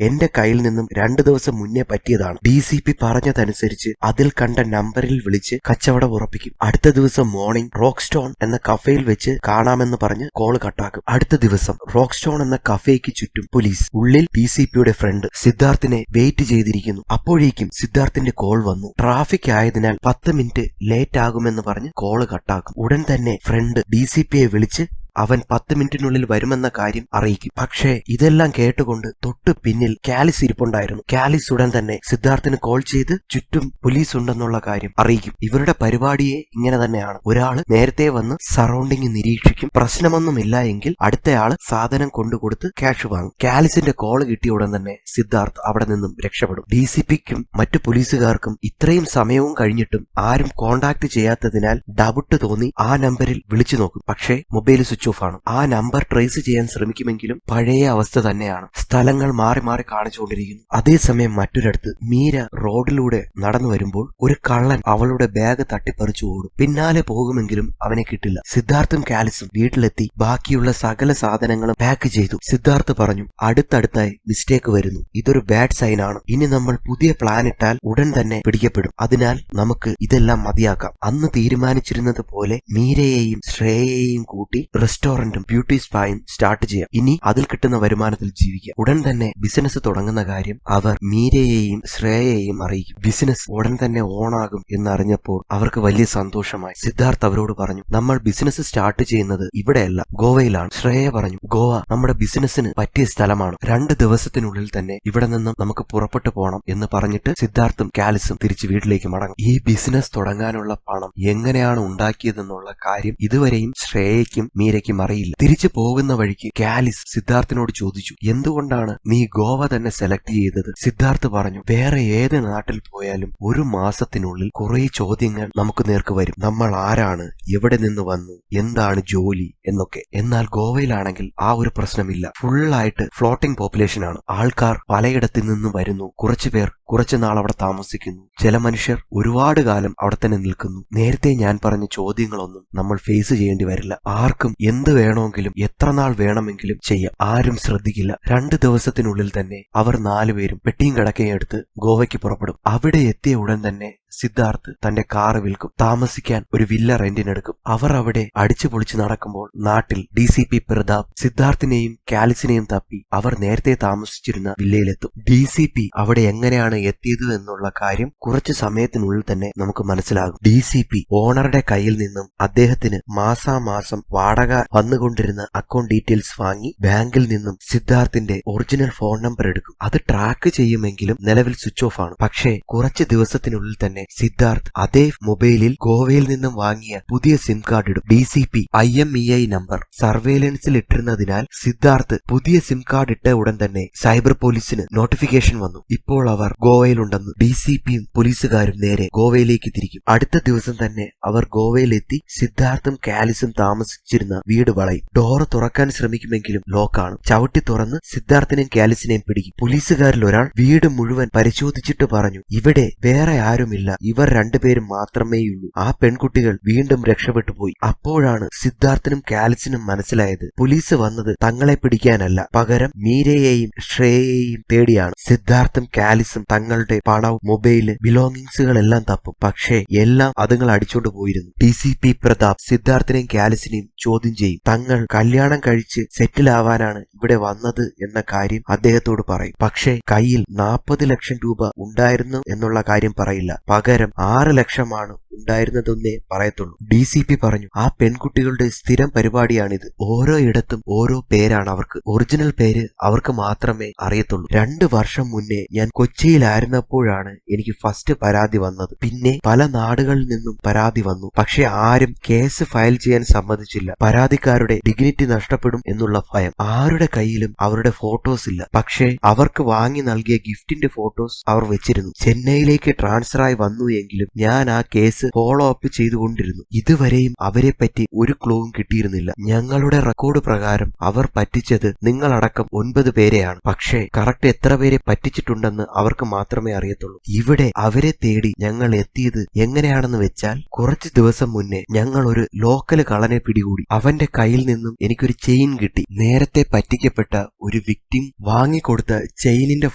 എന്റെ കയ്യിൽ നിന്നും 2 ദിവസം മുന്നേ പറ്റിയതാണ്. DCP പറഞ്ഞതനുസരിച്ച് അതിൽ കണ്ട നമ്പറിൽ വിളിച്ച് കച്ചവടം ഉറപ്പിക്കും. അടുത്ത ദിവസം മോർണിംഗ് റോക്ക്സ്റ്റോൺ എന്ന കഫേയിൽ വെച്ച് കാണാമെന്ന് പറഞ്ഞ് കോള് കട്ടാക്കും. അടുത്ത ദിവസം റോക്ക്സ്റ്റോൺ എന്ന കഫേക്ക് ചുറ്റും പോലീസ്. ഉള്ളിൽ DCPയുടെ ഫ്രണ്ട് സിദ്ധാർത്ഥിനെ വെയിറ്റ് ചെയ്തിരിക്കുന്നു. അപ്പോഴേക്കും സിദ്ധാർത്ഥിന്റെ കോൾ വന്നു. ട്രാഫിക് ആയതിനാൽ 10 മിനിറ്റ് ലേറ്റ് ആകുമെന്ന് പറഞ്ഞ് കോള് കട്ടാക്കും. ഉടൻ തന്നെ ഫ്രണ്ട് DCPയെ വിളിച്ച് അവൻ 10 മിനിറ്റിനുള്ളിൽ വരുമെന്ന കാര്യം അറിയിക്കും. പക്ഷേ ഇതെല്ലാം കേട്ടുകൊണ്ട് തൊട്ടു പിന്നിൽ കാലിസ് ഇരിപ്പുണ്ടായിരുന്നു. കാലിസ് ഉടൻ തന്നെ സിദ്ധാർത്ഥിന് കോൾ ചെയ്ത് ചുറ്റും പോലീസ് ഉണ്ടെന്നുള്ള കാര്യം അറിയിക്കും. ഇവരുടെ പരിപാടിയെ ഇങ്ങനെ തന്നെയാണ്. ഒരാള് നേരത്തെ വന്ന് സറൗണ്ടിങ് നിരീക്ഷിക്കും. പ്രശ്നമൊന്നുമില്ല എങ്കിൽ അടുത്തയാള് സാധനം കൊണ്ടുകൊടുത്ത് ക്യാഷ് വാങ്ങും. കാലിസിന്റെ കോള് കിട്ടിയ ഉടൻ തന്നെ സിദ്ധാർത്ഥ് അവിടെ നിന്നും രക്ഷപ്പെടും. DCPക്കും മറ്റു പോലീസുകാർക്കും ഇത്രയും സമയവും കഴിഞ്ഞിട്ടും ആരും കോണ്ടാക്ട് ചെയ്യാത്തതിനാൽ ഡൗട്ട് തോന്നി ആ നമ്പറിൽ വിളിച്ചു നോക്കും. പക്ഷേ മൊബൈൽ സ്വിച്ച് ഓഫ് ആണ്. ആ നമ്പർ ട്രേസ് ചെയ്യാൻ ശ്രമിക്കുമെങ്കിലും പഴയ അവസ്ഥ തന്നെയാണ്. സ്ഥലങ്ങൾ മാറി മാറി കാണിച്ചുകൊണ്ടിരിക്കുന്നു. അതേസമയം മറ്റൊരിടത്ത് മീര റോഡിലൂടെ നടന്നു വരുമ്പോൾ ഒരു കള്ളൻ അവളുടെ ബാഗ് തട്ടിപ്പറിച്ചു ഓടും. പിന്നാലെ പോകുമെങ്കിലും അവനെ കിട്ടില്ല. സിദ്ധാർത്ഥും കാലിസും വീട്ടിലെത്തി ബാക്കിയുള്ള സകല സാധനങ്ങളും പാക്ക് ചെയ്തു. സിദ്ധാർത്ഥ് പറഞ്ഞു, അടുത്തടുത്തായി മിസ്റ്റേക്ക് വരുന്നു. ഇതൊരു ബാഡ് സൈൻ ആണ്. ഇനി നമ്മൾ പുതിയ പ്ലാൻ ഇട്ടാൽ ഉടൻ തന്നെ പിടിക്കപ്പെടും. അതിനാൽ നമുക്ക് ഇതെല്ലാം മതിയാക്കാം. അന്ന് തീരുമാനിച്ചിരുന്നത് പോലെ മീരയെയും ശ്രേയയെയും കൂട്ടി റെസ്റ്റോറന്റും ബ്യൂട്ടി സ്പായും സ്റ്റാർട്ട് ചെയ്യാം. ഇനി അതിൽ കിട്ടുന്ന വരുമാനത്തിൽ ജീവിക്കാം. ഉടൻ തന്നെ ബിസിനസ് തുടങ്ങുന്ന കാര്യം അവർ മീരയെയും ശ്രേയയെയും അറിയിക്കും. ബിസിനസ് ഉടൻ തന്നെ ഓണാകും എന്നറിഞ്ഞപ്പോൾ അവർക്ക് വലിയ സന്തോഷമായി. സിദ്ധാർത്ഥ് അവരോട് പറഞ്ഞു, നമ്മൾ ബിസിനസ് സ്റ്റാർട്ട് ചെയ്യുന്നത് ഇവിടെയല്ല, ഗോവയിലാണ്. ശ്രേയ പറഞ്ഞു, ഗോവ നമ്മുടെ ബിസിനസിന് പറ്റിയ സ്ഥലമാണ്. 2 ദിവസത്തിനുള്ളിൽ തന്നെ ഇവിടെ നിന്നും നമുക്ക് പുറപ്പെട്ടു പോകണം എന്ന് പറഞ്ഞിട്ട് സിദ്ധാർത്ഥും കാലിസും തിരിച്ച് വീട്ടിലേക്ക് മടങ്ങും. ഈ ബിസിനസ് തുടങ്ങാനുള്ള പണം എങ്ങനെയാണ് ഉണ്ടാക്കിയതെന്നുള്ള കാര്യം ഇതുവരെയും ശ്രേയയ്ക്കും മീരയ്ക്കും അറിയില്ല. തിരിച്ചു പോകുന്ന വഴിക്ക് കാലിസ് സിദ്ധാർത്ഥിനോട് ചോദിച്ചു, എന്തുകൊണ്ടാണ് നീ ഗോവ തന്നെ സെലക്ട് ചെയ്തത്? സിദ്ധാർത്ഥ് പറഞ്ഞു, വേറെ ഏത് നാട്ടിൽ പോയാലും 1 മാസത്തിനുള്ളിൽ കുറെ ചോദ്യങ്ങൾ നമുക്ക് നേർക്ക് വരും. നമ്മൾ ആരാണ്, എവിടെ നിന്ന് വന്നു, എന്താണ് ജോലി എന്നൊക്കെ. എന്നാൽ ഗോവയിലാണെങ്കിൽ ആ ഒരു പ്രശ്നമില്ല. ഫുള്ളായിട്ട് ഫ്ലോട്ടിംഗ് പോപ്പുലേഷൻ ആണ്. ആൾക്കാർ പലയിടത്തിൽ നിന്ന് വരുന്നു. കുറച്ചുപേർ കുറച്ചു നാൾ അവിടെ താമസിക്കുന്നു. ചില മനുഷ്യർ ഒരുപാട് കാലം അവിടെ തന്നെ നിൽക്കുന്നു. നേരത്തെ ഞാൻ പറഞ്ഞ ചോദ്യങ്ങളൊന്നും നമ്മൾ ഫേസ് ചെയ്യേണ്ടി വരില്ല. ആർക്കും എന്ത് വേണമെങ്കിലും എത്ര നാൾ വേണമെങ്കിലും ചെയ്യാം. ആരും ശ്രദ്ധിക്കില്ല. 2 ദിവസത്തിനുള്ളിൽ തന്നെ അവർ 4 പേരും പെട്ടിയും കിടക്കയും എടുത്ത് ഗോവയ്ക്ക് പുറപ്പെടും. അവിടെ എത്തിയ ഉടൻ തന്നെ സിദ്ധാർത്ഥ് തന്റെ കാറ് വിൽക്കും. താമസിക്കാൻ ഒരു വില്ല റെന്റിനെടുക്കും. അവർ അവിടെ അടിച്ചു പൊളിച്ച് നടക്കുമ്പോൾ നാട്ടിൽ DCP പ്രതാപ് സിദ്ധാർത്ഥിനെയും കാലിസിനെയും തപ്പി അവർ നേരത്തെ താമസിച്ചിരുന്ന വില്ലയിലെത്തും. DCP അവിടെ എങ്ങനെയാണ് എത്തിയത് എന്നുള്ള കാര്യം കുറച്ചു സമയത്തിനുള്ളിൽ തന്നെ നമുക്ക് മനസ്സിലാകും. DCP ഓണറുടെ കയ്യിൽ നിന്നും അദ്ദേഹത്തിന് മാസാമാസം വാടക വന്നുകൊണ്ടിരുന്ന അക്കൗണ്ട് ഡീറ്റെയിൽസ് വാങ്ങി ബാങ്കിൽ നിന്നും സിദ്ധാർത്ഥിന്റെ ഒറിജിനൽ ഫോൺ നമ്പർ എടുക്കും. അത് ട്രാക്ക് ചെയ്യുമെങ്കിലും നിലവിൽ സ്വിച്ച് ഓഫ് ആണ്. പക്ഷേ കുറച്ച് ദിവസത്തിനുള്ളിൽ തന്നെ സിദ്ധാർത്ഥ് അതേ മൊബൈലിൽ ഗോവയിൽ നിന്നും വാങ്ങിയ പുതിയ സിം കാർഡ് ഇടും. DCP IMEI നമ്പർ സർവേലൻസിൽ ഇട്ടിരുന്നതിനാൽ സിദ്ധാർത്ഥ് പുതിയ സിം കാർഡ് ഇട്ട ഉടൻ തന്നെ സൈബർ പോലീസിന് നോട്ടിഫിക്കേഷൻ വന്നു. ഇപ്പോൾ അവർ ഗോവയിലുണ്ടെന്ന്. DCPയും പോലീസുകാരും നേരെ ഗോവയിലേക്ക് തിരിക്കും. അടുത്ത ദിവസം തന്നെ അവർ ഗോവയിലെത്തി സിദ്ധാർത്ഥും കാലിസും താമസിച്ചിരുന്ന വീട് വളയും. ഡോറ് തുറക്കാൻ ശ്രമിക്കുമെങ്കിലും ലോക്കാണ്. ചവിട്ടി തുറന്ന് സിദ്ധാർത്ഥിനെയും കാലിസിനെയും പിടിക്കും. പോലീസുകാരിൽ ഒരാൾ വീട് മുഴുവൻ പരിശോധിച്ചിട്ട് പറഞ്ഞു, ഇവിടെ വേറെ ആരുമില്ല, ഇവർ രണ്ടുപേരും മാത്രമേയുള്ളൂ. ആ പെൺകുട്ടികൾ വീണ്ടും രക്ഷപ്പെട്ടു പോയി. അപ്പോഴാണ് സിദ്ധാർത്ഥിനും കാലിസിനും മനസ്സിലായത് പോലീസ് വന്നത് തങ്ങളെ പിടിക്കാനല്ല, പകരം മീരയെയും ശ്രേയയെയും തേടിയാണ്. സിദ്ധാർത്ഥും കാലിസും തങ്ങളുടെ പണവും മൊബൈല് ബിലോങ്ങിങ്സുകളെല്ലാം തപ്പും. പക്ഷേ എല്ലാം അതുങ്ങൾ അടിച്ചോണ്ട് പോയിരുന്നു. DCP പ്രതാപ് സിദ്ധാർത്ഥിനെയും കാലിസിനെയും ചോദ്യം ചെയ്യും. തങ്ങൾ കല്യാണം കഴിച്ച് സെറ്റിൽ ആവാനാണ് ഇവിടെ വന്നത് എന്ന കാര്യം അദ്ദേഹത്തോട് പറയും. പക്ഷേ കയ്യിൽ 40 ലക്ഷം രൂപ ഉണ്ടായിരുന്നു എന്നുള്ള കാര്യം പറയില്ല. പകരം 6 ലക്ഷമാണ് ഉണ്ടായിരുന്നതെന്നേ പറയത്തുള്ളൂ. DCP പറഞ്ഞു, ആ പെൺകുട്ടികളുടെ സ്ഥിരം പരിപാടിയാണിത്. ഓരോ ഇടത്തും ഓരോ പേരാണ് അവർക്ക്. ഒറിജിനൽ പേര് അവർക്ക് മാത്രമേ അറിയത്തുള്ളൂ. 2 വർഷം മുന്നേ ഞാൻ കൊച്ചിയിലായിരുന്നപ്പോഴാണ് എനിക്ക് ഫസ്റ്റ് പരാതി വന്നത്. പിന്നെ പല നാടുകളിൽ നിന്നും പരാതി വന്നു. പക്ഷെ ആരും കേസ് ഫയൽ ചെയ്യാൻ സമ്മതിച്ചില്ല. പരാതിക്കാരുടെ ഡിഗ്നിറ്റി നഷ്ടപ്പെടും എന്നുള്ള ഭയം. ആരുടെ കയ്യിലും അവരുടെ ഫോട്ടോസ് ഇല്ല. പക്ഷേ അവർക്ക് വാങ്ങി നൽകിയ ഗിഫ്റ്റിന്റെ ഫോട്ടോസ് അവർ വെച്ചിരുന്നു. ചെന്നൈയിലേക്ക് ട്രാൻസ്ഫർ ആയി വന്നു എങ്കിലും ഞാൻ ആ കേസ് ഫോളോ അപ്പ് ചെയ്തുകൊണ്ടിരുന്നു. ഇതുവരെയും അവരെ പറ്റി ഒരു ക്ലൂവും കിട്ടിയിരുന്നില്ല. ഞങ്ങളുടെ റെക്കോർഡ് പ്രകാരം അവർ പറ്റിച്ചത് നിങ്ങളടക്കം 9 പേരെയാണ്. പക്ഷേ കറക്റ്റ് എത്ര പേരെ പറ്റിച്ചിട്ടുണ്ടെന്ന് അവർക്ക് മാത്രമേ അറിയത്തുള്ളൂ. ഇവിടെ അവരെ തേടി ഞങ്ങൾ എത്തിയത് എങ്ങനെയാണെന്ന് വെച്ചാൽ, കുറച്ച് ദിവസം മുന്നേ ഞങ്ങൾ ഒരു ലോക്കൽ കള്ളനെ പിടികൂടി. അവന്റെ കയ്യിൽ നിന്നും എനിക്കൊരു ചെയിൻ കിട്ടി. നേരത്തെ പറ്റിക്കപ്പെട്ട ഒരു വിക്ടിം വാങ്ങിക്കൊടുത്ത ചെയിനിന്റെ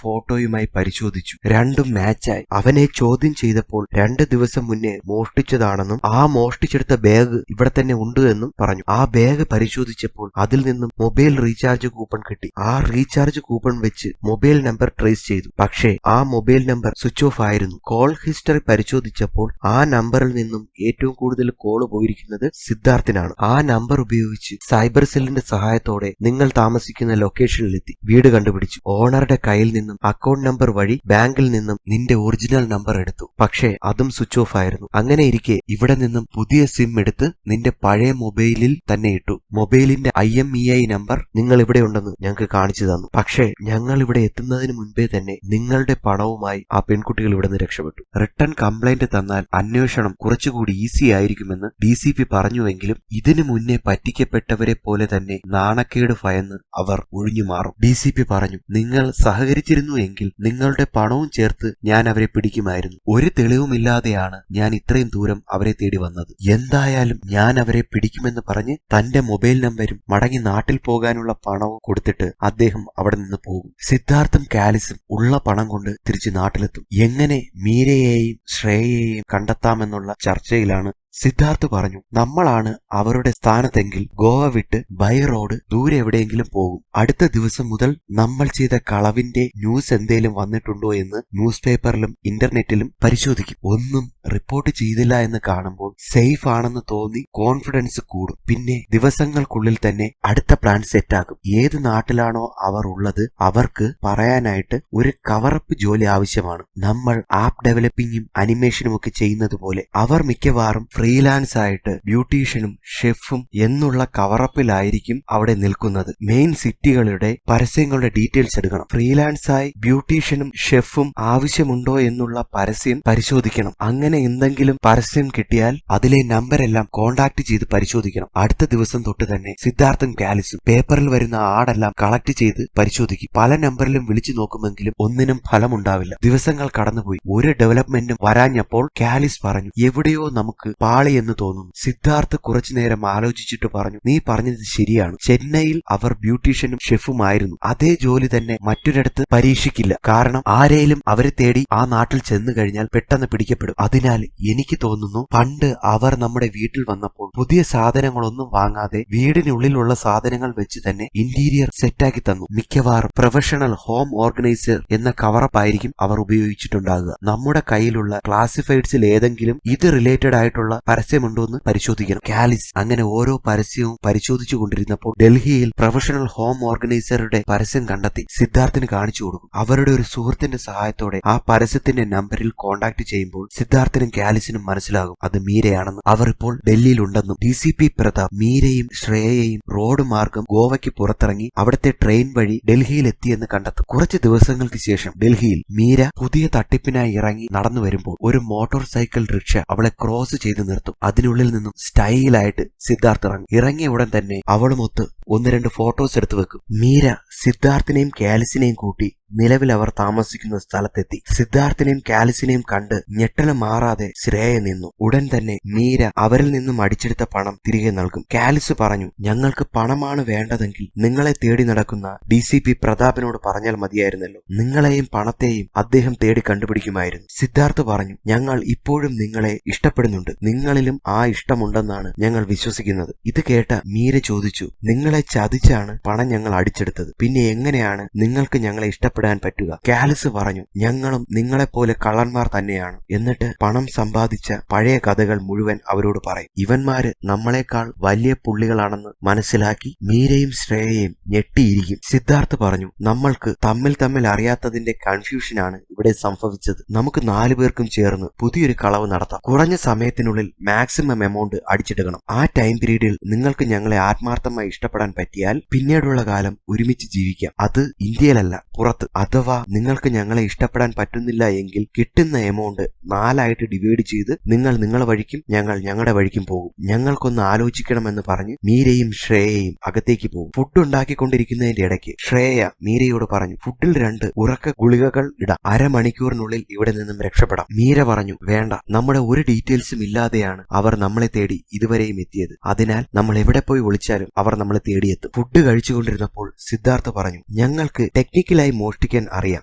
ഫോട്ടോയുമായി പരിശോധിച്ചു. രണ്ടും മാച്ചായി. അവനെ ചോദ്യം ചെയ്തപ്പോൾ 2 ദിവസം മുന്നേ മോഷ്ടിച്ചതാണെന്നും ആ മോഷ്ടിച്ചെടുത്ത ബാഗ് ഇവിടെ തന്നെ ഉണ്ട് എന്നും പറഞ്ഞു. ആ ബാഗ് പരിശോധിച്ചപ്പോൾ അതിൽ നിന്നും മൊബൈൽ റീചാർജ് കൂപ്പൺ കിട്ടി. ആ റീചാർജ് കൂപ്പൺ വെച്ച് മൊബൈൽ നമ്പർ ട്രേസ് ചെയ്തു. പക്ഷേ ആ മൊബൈൽ നമ്പർ സ്വിച്ച് ഓഫ് ആയിരുന്നു. കോൾ ഹിസ്റ്ററി പരിശോധിച്ചപ്പോൾ ആ നമ്പറിൽ നിന്നും ഏറ്റവും കൂടുതൽ കോള് പോയിരിക്കുന്നത് സിദ്ധാർത്ഥിനാണ്. ആ നമ്പർ ഉപയോഗിച്ച് സൈബർ സെല്ലിന്റെ സഹായത്തോടെ നിങ്ങൾ താമസിക്കുന്ന ലൊക്കേഷനിലെത്തി വീട് കണ്ടുപിടിച്ചു. ഓണറുടെ കയ്യിൽ നിന്നും അക്കൗണ്ട് നമ്പർ വഴി ബാങ്കിൽ നിന്നും നിന്റെ ഒറിജിനൽ നമ്പർ എടുത്തു. പക്ഷേ അതും സ്വിച്ച് ഓഫ് ആയിരുന്നു. അങ്ങനെ ഇരിക്കെ ഇവിടെ നിന്നും പുതിയ സിം എടുത്ത് നിന്റെ പഴയ മൊബൈലിൽ തന്നെ ഇട്ടു. മൊബൈലിന്റെ IMEI നമ്പർ നിങ്ങൾ ഇവിടെ ഉണ്ടെന്ന് ഞങ്ങൾക്ക് കാണിച്ചു തന്നു. പക്ഷേ ഞങ്ങൾ ഇവിടെ എത്തുന്നതിന് മുൻപേ തന്നെ നിങ്ങളുടെ പണവുമായി ആ പെൺകുട്ടികൾ ഇവിടെ നിന്ന് രക്ഷപ്പെട്ടു. റിട്ടേൺ കംപ്ലൈന്റ് തന്നാൽ അന്വേഷണം കുറച്ചുകൂടി ഈസി ആയിരിക്കുമെന്ന് DCP പറഞ്ഞുവെങ്കിലും ഇതിനു മുന്നേ പറ്റിക്കപ്പെട്ടവരെ പോലെ തന്നെ നാണക്കേട് ഭയന്ന് അവർ ഒഴിഞ്ഞു മാറും. DCP പറഞ്ഞു, നിങ്ങൾ സഹകരിച്ചിരുന്നു എങ്കിൽ നിങ്ങളുടെ പണവും ചേർത്ത് ഞാൻ അവരെ പിടിക്കുമായിരുന്നു. ഒരു തെളിവുമില്ലാതെയാണ് ഞാൻ ഇത്രയും ദൂരം അവരെ തേടി വന്നത്. എന്തായാലും ഞാൻ അവരെ പിടിക്കുമെന്ന് പറഞ്ഞ് തന്റെ മൊബൈൽ നമ്പരും മടങ്ങി നാട്ടിൽ പോകാനുള്ള പണവും കൊടുത്തിട്ട് അദ്ദേഹം അവിടെ നിന്ന് പോകും. സിദ്ധാർത്ഥും കാലിസും ഉള്ള പണം കൊണ്ട് തിരിച്ച് നാട്ടിലെത്തും. എങ്ങനെ മീരയെയും ശ്രേയയെയും കണ്ടെത്താമെന്നുള്ള ചർച്ചയിലാണ്. സിദ്ധാർത്ഥ് പറഞ്ഞു, നമ്മളാണ് അവരുടെ സ്ഥാനത്തെങ്കിൽ ഗോവ വിട്ട് ബൈ റോഡ് ദൂരെ എവിടെയെങ്കിലും പോകും. അടുത്ത ദിവസം മുതൽ നമ്മൾ ചെയ്ത കളവിന്റെ ന്യൂസ് എന്തേലും വന്നിട്ടുണ്ടോ എന്ന് ന്യൂസ് പേപ്പറിലും ഇന്റർനെറ്റിലും പരിശോധിക്കും. ഒന്നും റിപ്പോർട്ട് ചെയ്തില്ല എന്ന് കാണുമ്പോൾ സേഫ് ആണെന്ന് തോന്നി കോൺഫിഡൻസ് കൂടും. പിന്നെ ദിവസങ്ങൾക്കുള്ളിൽ തന്നെ അടുത്ത പ്ലാൻ സെറ്റാക്കും. ഏത് നാട്ടിലാണോ അവർ ഉള്ളത് അവർക്ക് പറയാനായിട്ട് ഒരു കവറപ്പ് ജോലി ആവശ്യമാണ്. നമ്മൾ ആപ്പ് ഡെവലപ്പിംഗും അനിമേഷനും ഒക്കെ ചെയ്യുന്നത് പോലെ. അവർ മിക്കവാറും ഫ്രീലാൻസ് ആയിട്ട് ബ്യൂട്ടീഷ്യനും ഷെഫും എന്നുള്ള കവറപ്പിലായിരിക്കും അവിടെ നിൽക്കുന്നത്. മെയിൻ സിറ്റികളുടെ പരസ്യങ്ങളുടെ ഡീറ്റെയിൽസ് എടുക്കണം. ഫ്രീലാൻസ് ആയി ബ്യൂട്ടീഷ്യനും ഷെഫും ആവശ്യമുണ്ടോ എന്നുള്ള പരസ്യം പരിശോധിക്കണം. അങ്ങനെ എന്തെങ്കിലും പരസ്യം കിട്ടിയാൽ അതിലെ നമ്പരെല്ലാം കോണ്ടാക്ട് ചെയ്ത് പരിശോധിക്കണം. അടുത്ത ദിവസം തൊട്ട് തന്നെ സിദ്ധാർത്ഥും കാലിസും പേപ്പറിൽ വരുന്ന ആടെല്ലാം കളക്ട് ചെയ്ത് പരിശോധിക്കും. പല നമ്പറിലും വിളിച്ചു നോക്കുമെങ്കിലും ഒന്നിനും ഫലമുണ്ടാവില്ല. ദിവസങ്ങൾ കടന്നുപോയി. ഒരു ഡെവലപ്മെന്റും വരാഞ്ഞപ്പോൾ കാലിസ് പറഞ്ഞു, എവിടെയോ നമുക്ക് പാളിയെന്ന് തോന്നുന്നു. സിദ്ധാർത്ഥ് കുറച്ചുനേരം ആലോചിച്ചിട്ട് പറഞ്ഞു, നീ പറഞ്ഞത് ശരിയാണ്. ചെന്നൈയിൽ അവർ ബ്യൂട്ടീഷ്യനും ഷെഫുമായിരുന്നു. അതേ ജോലി തന്നെ മറ്റൊരിടത്ത് പരീക്ഷിക്കില്ല. കാരണം ആരെയും അവരെ തേടി ആ നാട്ടിൽ ചെന്നു കഴിഞ്ഞാൽ പെട്ടെന്ന് പിടിക്കപ്പെടും. അതിനാൽ എനിക്ക് തോന്നുന്നു പണ്ട് അവർ നമ്മുടെ വീട്ടിൽ വന്നപ്പോൾ പുതിയ സാധനങ്ങളൊന്നും വാങ്ങാതെ വീടിനുള്ളിലുള്ള സാധനങ്ങൾ വെച്ച് തന്നെ ഇന്റീരിയർ സെറ്റാക്കി തന്നു. മിക്കവാറും പ്രൊഫഷണൽ ഹോം ഓർഗനൈസർ എന്ന കവറപ്പായിരിക്കും അവർ ഉപയോഗിച്ചിട്ടുണ്ടാകുക. നമ്മുടെ കയ്യിലുള്ള ക്ലാസിഫൈഡ്സിൽ ഏതെങ്കിലും ഇത് റിലേറ്റഡ് ആയിട്ടുള്ള പരസ്യമുണ്ടോ എന്ന് പരിശോധിക്കണം. കാലിസ് അങ്ങനെ ഓരോ പരസ്യവും പരിശോധിച്ചു കൊണ്ടിരുന്നപ്പോൾ ഡൽഹിയിൽ പ്രൊഫഷണൽ ഹോം ഓർഗനൈസറുടെ പരസ്യം കണ്ടെത്തി സിദ്ധാർത്ഥിന് കാണിച്ചു കൊടുക്കും. അവരുടെ ഒരു സുഹൃത്തിന്റെ സഹായത്തോടെ ആ പരസ്യത്തിന്റെ നമ്പറിൽ കോൺടാക്ട് ചെയ്യുമ്പോൾ സിദ്ധാർത്ഥിനും കാലിസിനും മനസ്സിലാകും അത് മീരയാണെന്ന്. അവർ ഇപ്പോൾ ഡൽഹിയിലുണ്ടെന്നും DCP പ്രതാപ് മീരയും ശ്രേയയും റോഡ് മാർഗം ഗോവയ്ക്ക് പുറത്തിറങ്ങി അവിടുത്തെ ട്രെയിൻ വഴി ഡൽഹിയിൽ എത്തിയെന്ന് കണ്ടെത്തും. കുറച്ച് ദിവസങ്ങൾക്ക് ശേഷം ഡൽഹിയിൽ മീര പുതിയ തട്ടിപ്പിനായി ഇറങ്ങി നടന്നു വരുമ്പോൾ ഒരു മോട്ടോർ സൈക്കിൾ റിക്ഷ അവളെ ക്രോസ് ചെയ്ത് നിർത്തും. അതിനുള്ളിൽ നിന്നും സ്റ്റൈലായിട്ട് സിദ്ധാർത്ഥ് ഇറങ്ങിയ ഉടൻ തന്നെ അവളുമൊത്ത് 1-2 ഫോട്ടോസ് എടുത്തു വെക്കും. മീര സിദ്ധാർത്ഥിനെയും കാലിസിനെയും കൂട്ടി നിലവിൽ അവർ താമസിക്കുന്ന സ്ഥലത്തെത്തി. സിദ്ധാർത്ഥിനെയും കാലിസിനെയും കണ്ട് ഞെട്ടല് മാറാതെ ശ്രേയ നിന്നു. ഉടൻ തന്നെ മീര അവരിൽ നിന്നും അടിച്ചെടുത്ത പണം തിരികെ നൽകും. കാലിസ് പറഞ്ഞു, ഞങ്ങൾക്ക് പണമാണ് വേണ്ടതെങ്കിൽ നിങ്ങളെ തേടി നടക്കുന്ന DCP പ്രതാപിനോട് പറഞ്ഞാൽ മതിയായിരുന്നല്ലോ. നിങ്ങളെയും പണത്തെയും അദ്ദേഹം തേടി കണ്ടുപിടിക്കുമായിരുന്നു. സിദ്ധാർത്ഥ് പറഞ്ഞു, ഞങ്ങൾ ഇപ്പോഴും നിങ്ങളെ ഇഷ്ടപ്പെടുന്നുണ്ട്. നിങ്ങളിലും ആ ഇഷ്ടമുണ്ടെന്നാണ് ഞങ്ങൾ വിശ്വസിക്കുന്നത്. ഇത് കേട്ട മീര ചോദിച്ചു, നിങ്ങളെ ചതിച്ചാണ് പണം ഞങ്ങൾ അടിച്ചെടുത്തത്. പിന്നെ എങ്ങനെയാണ് നിങ്ങൾക്ക് ഞങ്ങളെ ഇഷ്ടപ്പെടാൻ പറ്റുക? കാലിസ് പറഞ്ഞു, ഞങ്ങളും നിങ്ങളെപ്പോലെ കള്ളന്മാർ തന്നെയാണ്. എന്നിട്ട് പണം സമ്പാദിച്ച പഴയ കഥകൾ മുഴുവൻ അവരോട് പറയും. ഇവന്മാര് നമ്മളെക്കാൾ വലിയ പുള്ളികളാണെന്ന് മനസ്സിലാക്കി മീരയും ശ്രേയയും ഞെട്ടിയിരിക്കും. സിദ്ധാർത്ഥ് പറഞ്ഞു, നമ്മൾക്ക് തമ്മിൽ അറിയാത്തതിന്റെ കൺഫ്യൂഷനാണ് ഇവിടെ സംഭവിച്ചത്. നമുക്ക് 4 പേർക്കും ചേർന്ന് പുതിയൊരു കളവ് നടത്താം. കുറഞ്ഞ സമയത്തിനുള്ളിൽ മാക്സിമം എമൗണ്ട് അടിച്ചെടുക്കണം. ആ ടൈം പീരീഡിൽ നിങ്ങൾക്ക് ഞങ്ങളെ ആത്മാർത്ഥമായി ഇഷ്ടപ്പെടാൻ പറ്റിയാൽ പിന്നീടുള്ള കാലം ഒരുമിച്ച് ജീവിക്കാം. അത് ഇന്ത്യയിലല്ല, പുറത്ത്. അഥവാ നിങ്ങൾക്ക് ഞങ്ങളെ ഇഷ്ടപ്പെടാൻ പറ്റുന്നില്ല എങ്കിൽ കിട്ടുന്ന എമൗണ്ട് 4 ഡിവൈഡ് ചെയ്ത് നിങ്ങൾ നിങ്ങളുടെ വഴിക്കും ഞങ്ങൾ ഞങ്ങളുടെ വഴിക്കും പോകും. ഞങ്ങൾക്കൊന്ന് ആലോചിക്കണമെന്ന് പറഞ്ഞ് മീരയും ശ്രേയയും അകത്തേക്ക് പോകും. ഫുഡ് ഉണ്ടാക്കിക്കൊണ്ടിരിക്കുന്നതിന്റെ ഇടയ്ക്ക് ശ്രേയ മീരയോട് പറഞ്ഞു, ഫുഡിൽ 2 ഉറക്ക ഗുളികകൾ ഇടാം. അരമണിക്കൂറിനുള്ളിൽ ഇവിടെ നിന്നും രക്ഷപ്പെടാം. മീര പറഞ്ഞു, വേണ്ട, നമ്മുടെ ഒരു ഡീറ്റെയിൽസും ഇല്ലാതെയാണ് അവർ നമ്മളെ തേടി ഇതുവരെയും എത്തിയത്. അതിനാൽ നമ്മൾ എവിടെ പോയി ഒളിച്ചാലും അവർ നമ്മളെ തേടിയെത്തും. ഫുഡ് കഴിച്ചുകൊണ്ടിരുന്നപ്പോൾ സിദ്ധാർത്ഥ് പറഞ്ഞു, ഞങ്ങൾക്ക് ടെക്നിക്കലായി മോഷ്ടിക്കാൻ അറിയാം.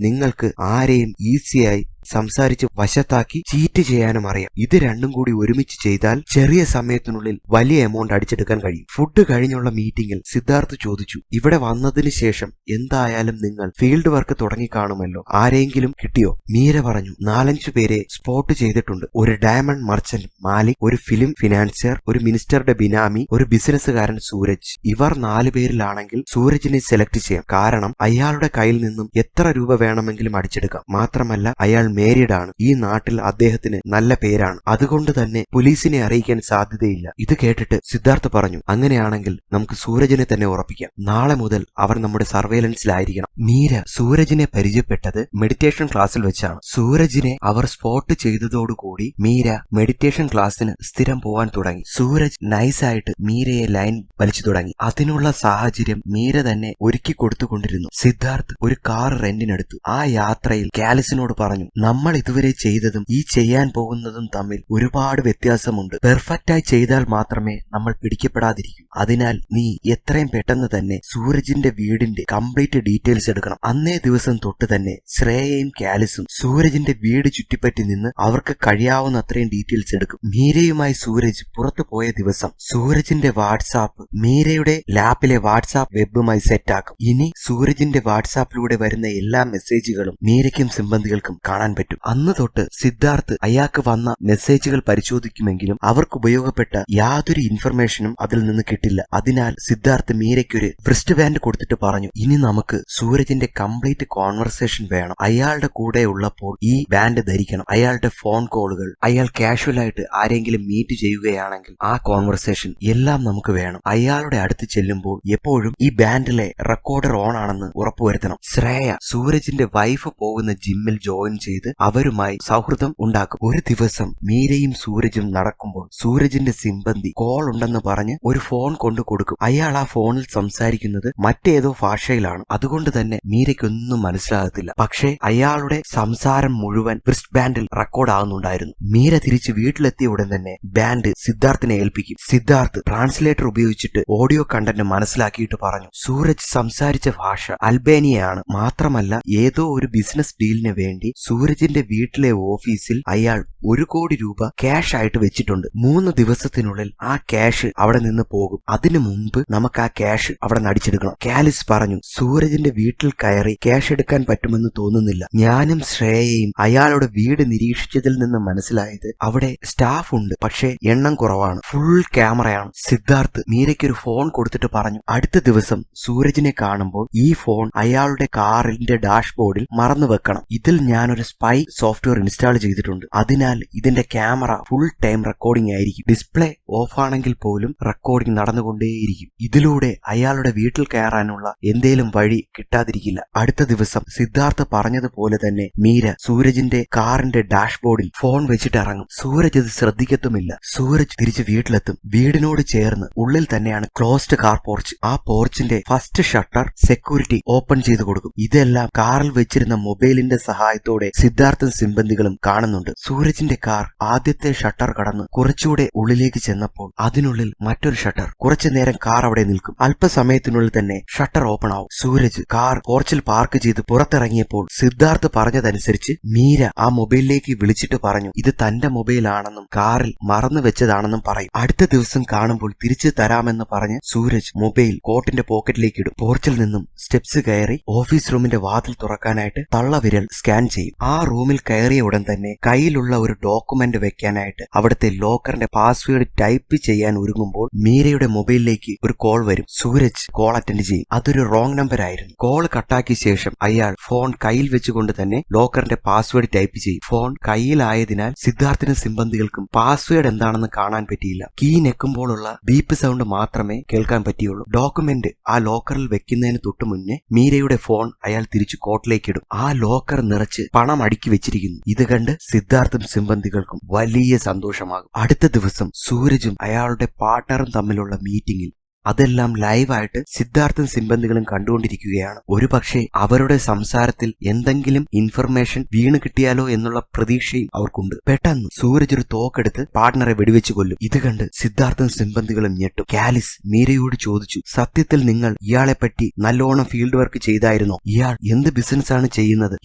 നിങ്ങൾക്ക് ആരെയും ഈസിയായി സംസാരിച്ച് വശത്താക്കി ചീറ്റ് ചെയ്യാനും അറിയാം. ഇത് രണ്ടും കൂടി ഒരുമിച്ച് ചെയ്താൽ ചെറിയ സമയത്തിനുള്ളിൽ വലിയ എമൗണ്ട് അടിച്ചെടുക്കാൻ കഴിയും. ഫുഡ് കഴിഞ്ഞുള്ള മീറ്റിംഗിൽ സിദ്ധാർത്ഥ് ചോദിച്ചു, ഇവിടെ വന്നതിന് ശേഷം എന്തായാലും നിങ്ങൾ ഫീൽഡ് വർക്ക് തുടങ്ങിക്കാണുമല്ലോ. ആരെങ്കിലും കിട്ടിയോ? മീര പറഞ്ഞു, 4-5 പേരെ സ്പോട്ട് ചെയ്തിട്ടുണ്ട്. ഒരു ഡയമണ്ട് മർച്ചന്റ് മാലിക്, ഒരു ഫിലിം ഫിനാൻസിയർ, ഒരു മിനിസ്റ്ററുടെ ബിനാമി, ഒരു ബിസിനസ്സുകാരൻ സൂരജ്. ഇവർ 4 പേരിലാണെങ്കിൽ സൂരജിനെ സെലക്ട് ചെയ്യാം. കാരണം അയാളുടെ കയ്യിൽ നിന്നും എത്ര രൂപ വേണമെങ്കിലും അടിച്ചെടുക്കാം. മാത്രമല്ല അയാൾ മേരീഡ് ആണ്. ഈ നാട്ടിൽ അദ്ദേഹത്തിന് നല്ല പേരാണ്. അതുകൊണ്ട് തന്നെ പോലീസിനെ അറിയിക്കാൻ സാധ്യതയില്ല. ഇത് കേട്ടിട്ട് സിദ്ധാർത്ഥ് പറഞ്ഞു, അങ്ങനെയാണെങ്കിൽ നമുക്ക് സൂരജിനെ തന്നെ ഉറപ്പിക്കാം. നാളെ മുതൽ അവർ നമ്മുടെ സർവൈലൻസിലായിരിക്കണം. മീര സൂരജിനെ പരിചയപ്പെട്ടത് മെഡിറ്റേഷൻ ക്ലാസ്സിൽ വെച്ചാണ്. സൂരജിനെ അവർ സ്പോട്ട് ചെയ്തതോടുകൂടി മീര മെഡിറ്റേഷൻ ക്ലാസ്സിന് സ്ഥിരം പോവാൻ തുടങ്ങി. സൂരജ് നൈസായിട്ട് മീരയെ ലൈൻ വലിച്ചു തുടങ്ങി. അതിനുള്ള സാഹചര്യം മീര തന്നെ ഒരുക്കി കൊടുത്തുകൊണ്ടിരുന്നു. സിദ്ധാർത്ഥ് ഒരു കാർ റെന്റിനെടുത്തു. ആ യാത്രയിൽ കാലിസിനോട് പറഞ്ഞു, നമ്മൾ ഇതുവരെ ചെയ്തതും ഈ ചെയ്യാൻ പോകുന്നതും തമ്മിൽ ഒരുപാട് വ്യത്യാസമുണ്ട്. പെർഫെക്റ്റായി ചെയ്താൽ മാത്രമേ നമ്മൾ പിടിക്കപ്പെടാതിരിക്കൂ. അതിനാൽ നീ എത്രയും പെട്ടെന്ന് തന്നെ സൂരജിന്റെ വീടിന്റെ കംപ്ലീറ്റ് ഡീറ്റെയിൽസ് എടുക്കണം. അന്നേ ദിവസം തൊട്ട് തന്നെ ശ്രേയയും കാലിസും സൂരജിന്റെ വീട് ചുറ്റിപ്പറ്റി നിന്ന് അവർക്ക് കഴിയാവുന്ന അത്രയും ഡീറ്റെയിൽസ് എടുക്കും. മീരയുമായി സൂരജ് പുറത്തു പോയ ദിവസം സൂരജിന്റെ വാട്സാപ്പ് മീരയുടെ ലാപ്പിലെ വാട്സാപ്പ് വെബുമായി സെറ്റാക്കും. ഇനി സൂരജിന്റെ വാട്സാപ്പിലൂടെ വരുന്ന എല്ലാ മെസ്സേജുകളും മീരയ്ക്കും സിമ്പന്തികൾക്കും കാണാൻ പറ്റും. അന്ന് തൊട്ട് സിദ്ധാർത്ഥ് അയാൾക്ക് വന്ന മെസ്സേജുകൾ പരിശോധിക്കുമെങ്കിലും അവർക്ക് ഉപയോഗപ്പെട്ട യാതൊരു ഇൻഫർമേഷനും അതിൽ നിന്ന് കിട്ടില്ല. അതിനാൽ സിദ്ധാർത്ഥ് മീരയ്ക്കൊരു റിസ്റ്റ് ബാൻഡ് കൊടുത്തിട്ട് പറഞ്ഞു, ഇനി നമുക്ക് സൂരജിന്റെ കംപ്ലീറ്റ് കോൺവെർസേഷൻ വേണം. അയാളുടെ കൂടെ ഉള്ളപ്പോൾ ഈ ബാൻഡ് ധരിക്കണം. അയാളുടെ ഫോൺ കോളുകൾ, അയാൾ കാഷ്വൽ ആയിട്ട് ആരെങ്കിലും മീറ്റ് ചെയ്യുകയാണെങ്കിൽ ആ കോൺവെർസേഷൻ എല്ലാം നമുക്ക് വേണം. അയാളുടെ അടുത്ത് ചെല്ലുമ്പോൾ എപ്പോഴും ഈ ബാൻഡിലെ റെക്കോർഡർ ഓൺ ആണെന്ന് ഉറപ്പുവരുത്തണം. ശ്രേയ സൂരജിന്റെ വൈഫ് പോകുന്ന ജിമ്മിൽ ജോയിൻ ചെയ്ത് ചെയ്ത് അവരുമായി സൗഹൃദം ഉണ്ടാക്കും. ഒരു ദിവസം മീരയും സൂരജും നടക്കുമ്പോൾ സൂരജിന്റെ സിമ്പന്തി കോൾ ഉണ്ടെന്ന് പറഞ്ഞ് ഒരു ഫോൺ കൊണ്ടു കൊടുക്കും. അയാൾ ആ ഫോണിൽ സംസാരിക്കുന്നത് മറ്റേതോ ഭാഷയിലാണ്. അതുകൊണ്ട് തന്നെ മീരയ്ക്കൊന്നും മനസ്സിലാകത്തില്ല. പക്ഷേ അയാളുടെ സംസാരം മുഴുവൻ റിസ്റ്റ് ബാൻഡിൽ റെക്കോർഡ് ആകുന്നുണ്ടായിരുന്നു. മീര തിരിച്ച് വീട്ടിലെത്തിയ ഉടൻ തന്നെ ബാൻഡ് സിദ്ധാർത്ഥിനെ ഏൽപ്പിക്കും. സിദ്ധാർത്ഥ് ട്രാൻസ്ലേറ്റർ ഉപയോഗിച്ചിട്ട് ഓഡിയോ കണ്ടന്റ് മനസ്സിലാക്കിയിട്ട് പറഞ്ഞു, സൂരജ് സംസാരിച്ച ഭാഷ അൽബേനിയയാണ്. മാത്രമല്ല ഏതോ ഒരു ബിസിനസ് ഡീലിന് വേണ്ടി സൂരജിന്റെ വീട്ടിലെ ഓഫീസിൽ അയാൾ 1 കോടി രൂപ ക്യാഷ് ആയിട്ട് വെച്ചിട്ടുണ്ട്. 3 ദിവസത്തിനുള്ളിൽ ആ ക്യാഷ് അവിടെ നിന്ന് പോകും. അതിനു മുമ്പ് നമുക്ക് ആ ക്യാഷ് അവിടെ നടിച്ചെടുക്കണം. കാലിസ് പറഞ്ഞു, സൂരജിന്റെ വീട്ടിൽ കയറി ക്യാഷ് എടുക്കാൻ പറ്റുമെന്ന് തോന്നുന്നില്ല. ഞാനും ശ്രേയയും അയാളുടെ വീട് നിരീക്ഷിച്ചതിൽ നിന്ന് മനസ്സിലായത് അവിടെ സ്റ്റാഫ് ഉണ്ട്, പക്ഷേ എണ്ണം കുറവാണ്. ഫുൾ ക്യാമറയാണ്. സിദ്ധാർത്ഥ് മീരയ്ക്കൊരു ഫോൺ കൊടുത്തിട്ട് പറഞ്ഞു, അടുത്ത ദിവസം സൂരജിനെ കാണുമ്പോൾ ഈ ഫോൺ അയാളുടെ കാറിന്റെ ഡാഷ്ബോർഡിൽ മറന്നു വെക്കണം. ഇതിൽ ഞാനൊരു സ്പൈ സോഫ്റ്റ്വെയർ ഇൻസ്റ്റാൾ ചെയ്തിട്ടുണ്ട്. അതിനാൽ ഇതിന്റെ ക്യാമറ ഫുൾ ടൈം റെക്കോർഡിംഗ് ആയിരിക്കും. ഡിസ്പ്ലേ ഓഫ് ആണെങ്കിൽ പോലും റെക്കോർഡിംഗ് നടന്നുകൊണ്ടേയിരിക്കും. ഇതിലൂടെ അയാളുടെ വീട്ടിൽ കയറാനുള്ള എന്തേലും വഴി കിട്ടാതിരിക്കില്ല. അടുത്ത ദിവസം സിദ്ധാർത്ഥ് പറഞ്ഞതുപോലെ തന്നെ മീര സൂരജിന്റെ കാറിന്റെ ഡാഷ്ബോർഡിൽ ഫോൺ വെച്ചിട്ട് ഇറങ്ങും. സൂരജ് അത് ശ്രദ്ധിക്കത്തുമില്ല. സൂരജ് തിരിച്ച് വീട്ടിലെത്തും. വീടിനോട് ചേർന്ന് ഉള്ളിൽ തന്നെയാണ് ക്ലോസ്ഡ് കാർ പോർച്ച്. ആ പോർച്ചിന്റെ ഫസ്റ്റ് ഷട്ടർ സെക്യൂരിറ്റി ഓപ്പൺ ചെയ്ത് കൊടുക്കും. ഇതെല്ലാം കാറിൽ വെച്ചിരുന്ന മൊബൈലിന്റെ സഹായത്തോടെ സിദ്ധാർത്ഥും സിമ്പന്തികളും കാണുന്നുണ്ട്. സൂരജിന്റെ കാർ ആദ്യത്തെ ഷട്ടർ കടന്ന് കുറച്ചുകൂടെ ഉള്ളിലേക്ക് ചെന്നപ്പോൾ അതിനുള്ളിൽ മറ്റൊരു ഷട്ടർ. കുറച്ചു നേരം കാർ അവിടെ നിൽക്കും. അല്പസമയത്തിനുള്ളിൽ തന്നെ ഷട്ടർ ഓപ്പൺ ആവും. സൂരജ് കാർ പോർച്ചിൽ പാർക്ക് ചെയ്ത് പുറത്തിറങ്ങിയപ്പോൾ സിദ്ധാർത്ഥ് പറഞ്ഞതനുസരിച്ച് മീര ആ മൊബൈലിലേക്ക് വിളിച്ചിട്ട് പറഞ്ഞു, ഇത് തന്റെ മൊബൈലാണെന്നും കാറിൽ മറന്നു വെച്ചതാണെന്നും പറയും. അടുത്ത ദിവസം കാണുമ്പോൾ തിരിച്ചു തരാമെന്ന് പറഞ്ഞ് സൂരജ് മൊബൈൽ കോട്ടിന്റെ പോക്കറ്റിലേക്ക് ഇടും. പോർച്ചിൽ നിന്നും സ്റ്റെപ്സ് കയറി ഓഫീസ് റൂമിന്റെ വാതിൽ തുറക്കാനായിട്ട് തള്ളവിരൽ സ്കാൻ ചെയ്യും. ആ റൂമിൽ കയറിയ ഉടൻ തന്നെ കയ്യിലുള്ള ഒരു ഡോക്യുമെന്റ് വെക്കാനായിട്ട് അവിടുത്തെ ലോക്കറിന്റെ പാസ്വേഡ് ടൈപ്പ് ചെയ്യാൻ ഒരുങ്ങുമ്പോൾ മീരയുടെ മൊബൈലിലേക്ക് ഒരു കോൾ വരും. സൂരജ് കോൾ അറ്റൻഡ് ചെയ്യും. അതൊരു റോങ് നമ്പർ ആയിരുന്നു. കോൾ കട്ടാക്കിയ ശേഷം അയാൾ ഫോൺ കയ്യിൽ വെച്ചുകൊണ്ട് തന്നെ ലോക്കറിന്റെ പാസ്വേഡ് ടൈപ്പ് ചെയ്യും. ഫോൺ കയ്യിലായതിനാൽ സിദ്ധാർത്ഥിനും സിമ്പന്തികൾക്കും പാസ്വേഡ് എന്താണെന്ന് കാണാൻ പറ്റിയില്ല. കീ നെക്കുമ്പോഴുള്ള ബീപ്പ് സൗണ്ട് മാത്രമേ കേൾക്കാൻ പറ്റിയുള്ളൂ. ഡോക്യുമെന്റ് ആ ലോക്കറിൽ വെക്കുന്നതിന് തൊട്ടു മുന്നേ മീരയുടെ ഫോൺ അയാൾ തിരിച്ചു കോട്ടിലേക്ക് ഇടും. ആ ലോക്കർ നിറച്ച് പണം അടുക്കി വെച്ചിരിക്കുന്നു. ഇത് കണ്ട് സിദ്ധാർത്ഥും സിമ്പന്തികൾക്കും വലിയ സന്തോഷമാകും. അടുത്ത ദിവസം സൂരജും അയാളുടെ പാർട്ണറും തമ്മിലുള്ള മീറ്റിംഗിൽ അതെല്ലാം ലൈവായിട്ട് സിദ്ധാർത്ഥും സിമ്പന്തികളും കണ്ടുകൊണ്ടിരിക്കുകയാണ്. ഒരുപക്ഷെ അവരുടെ സംസാരത്തിൽ എന്തെങ്കിലും ഇൻഫർമേഷൻ വീണ് കിട്ടിയാലോ എന്നുള്ള പ്രതീക്ഷയും അവർക്കുണ്ട്. പെട്ടെന്ന് സൂരജ് ഒരു തോക്കെടുത്ത് പാർട്ണറെ വെടിവെച്ച് കൊല്ലും. ഇത് കണ്ട് സിദ്ധാർത്ഥും സിമ്പന്തികളും ഞെട്ടും. കാലിസ് മീരയോട് ചോദിച്ചു, സത്യത്തിൽ നിങ്ങൾ ഇയാളെ പറ്റി നല്ലോണം ഫീൽഡ് വർക്ക് ചെയ്തായിരുന്നോ? ഇയാൾ എന്ത് ബിസിനസ്സാണ് ചെയ്യുന്നത്?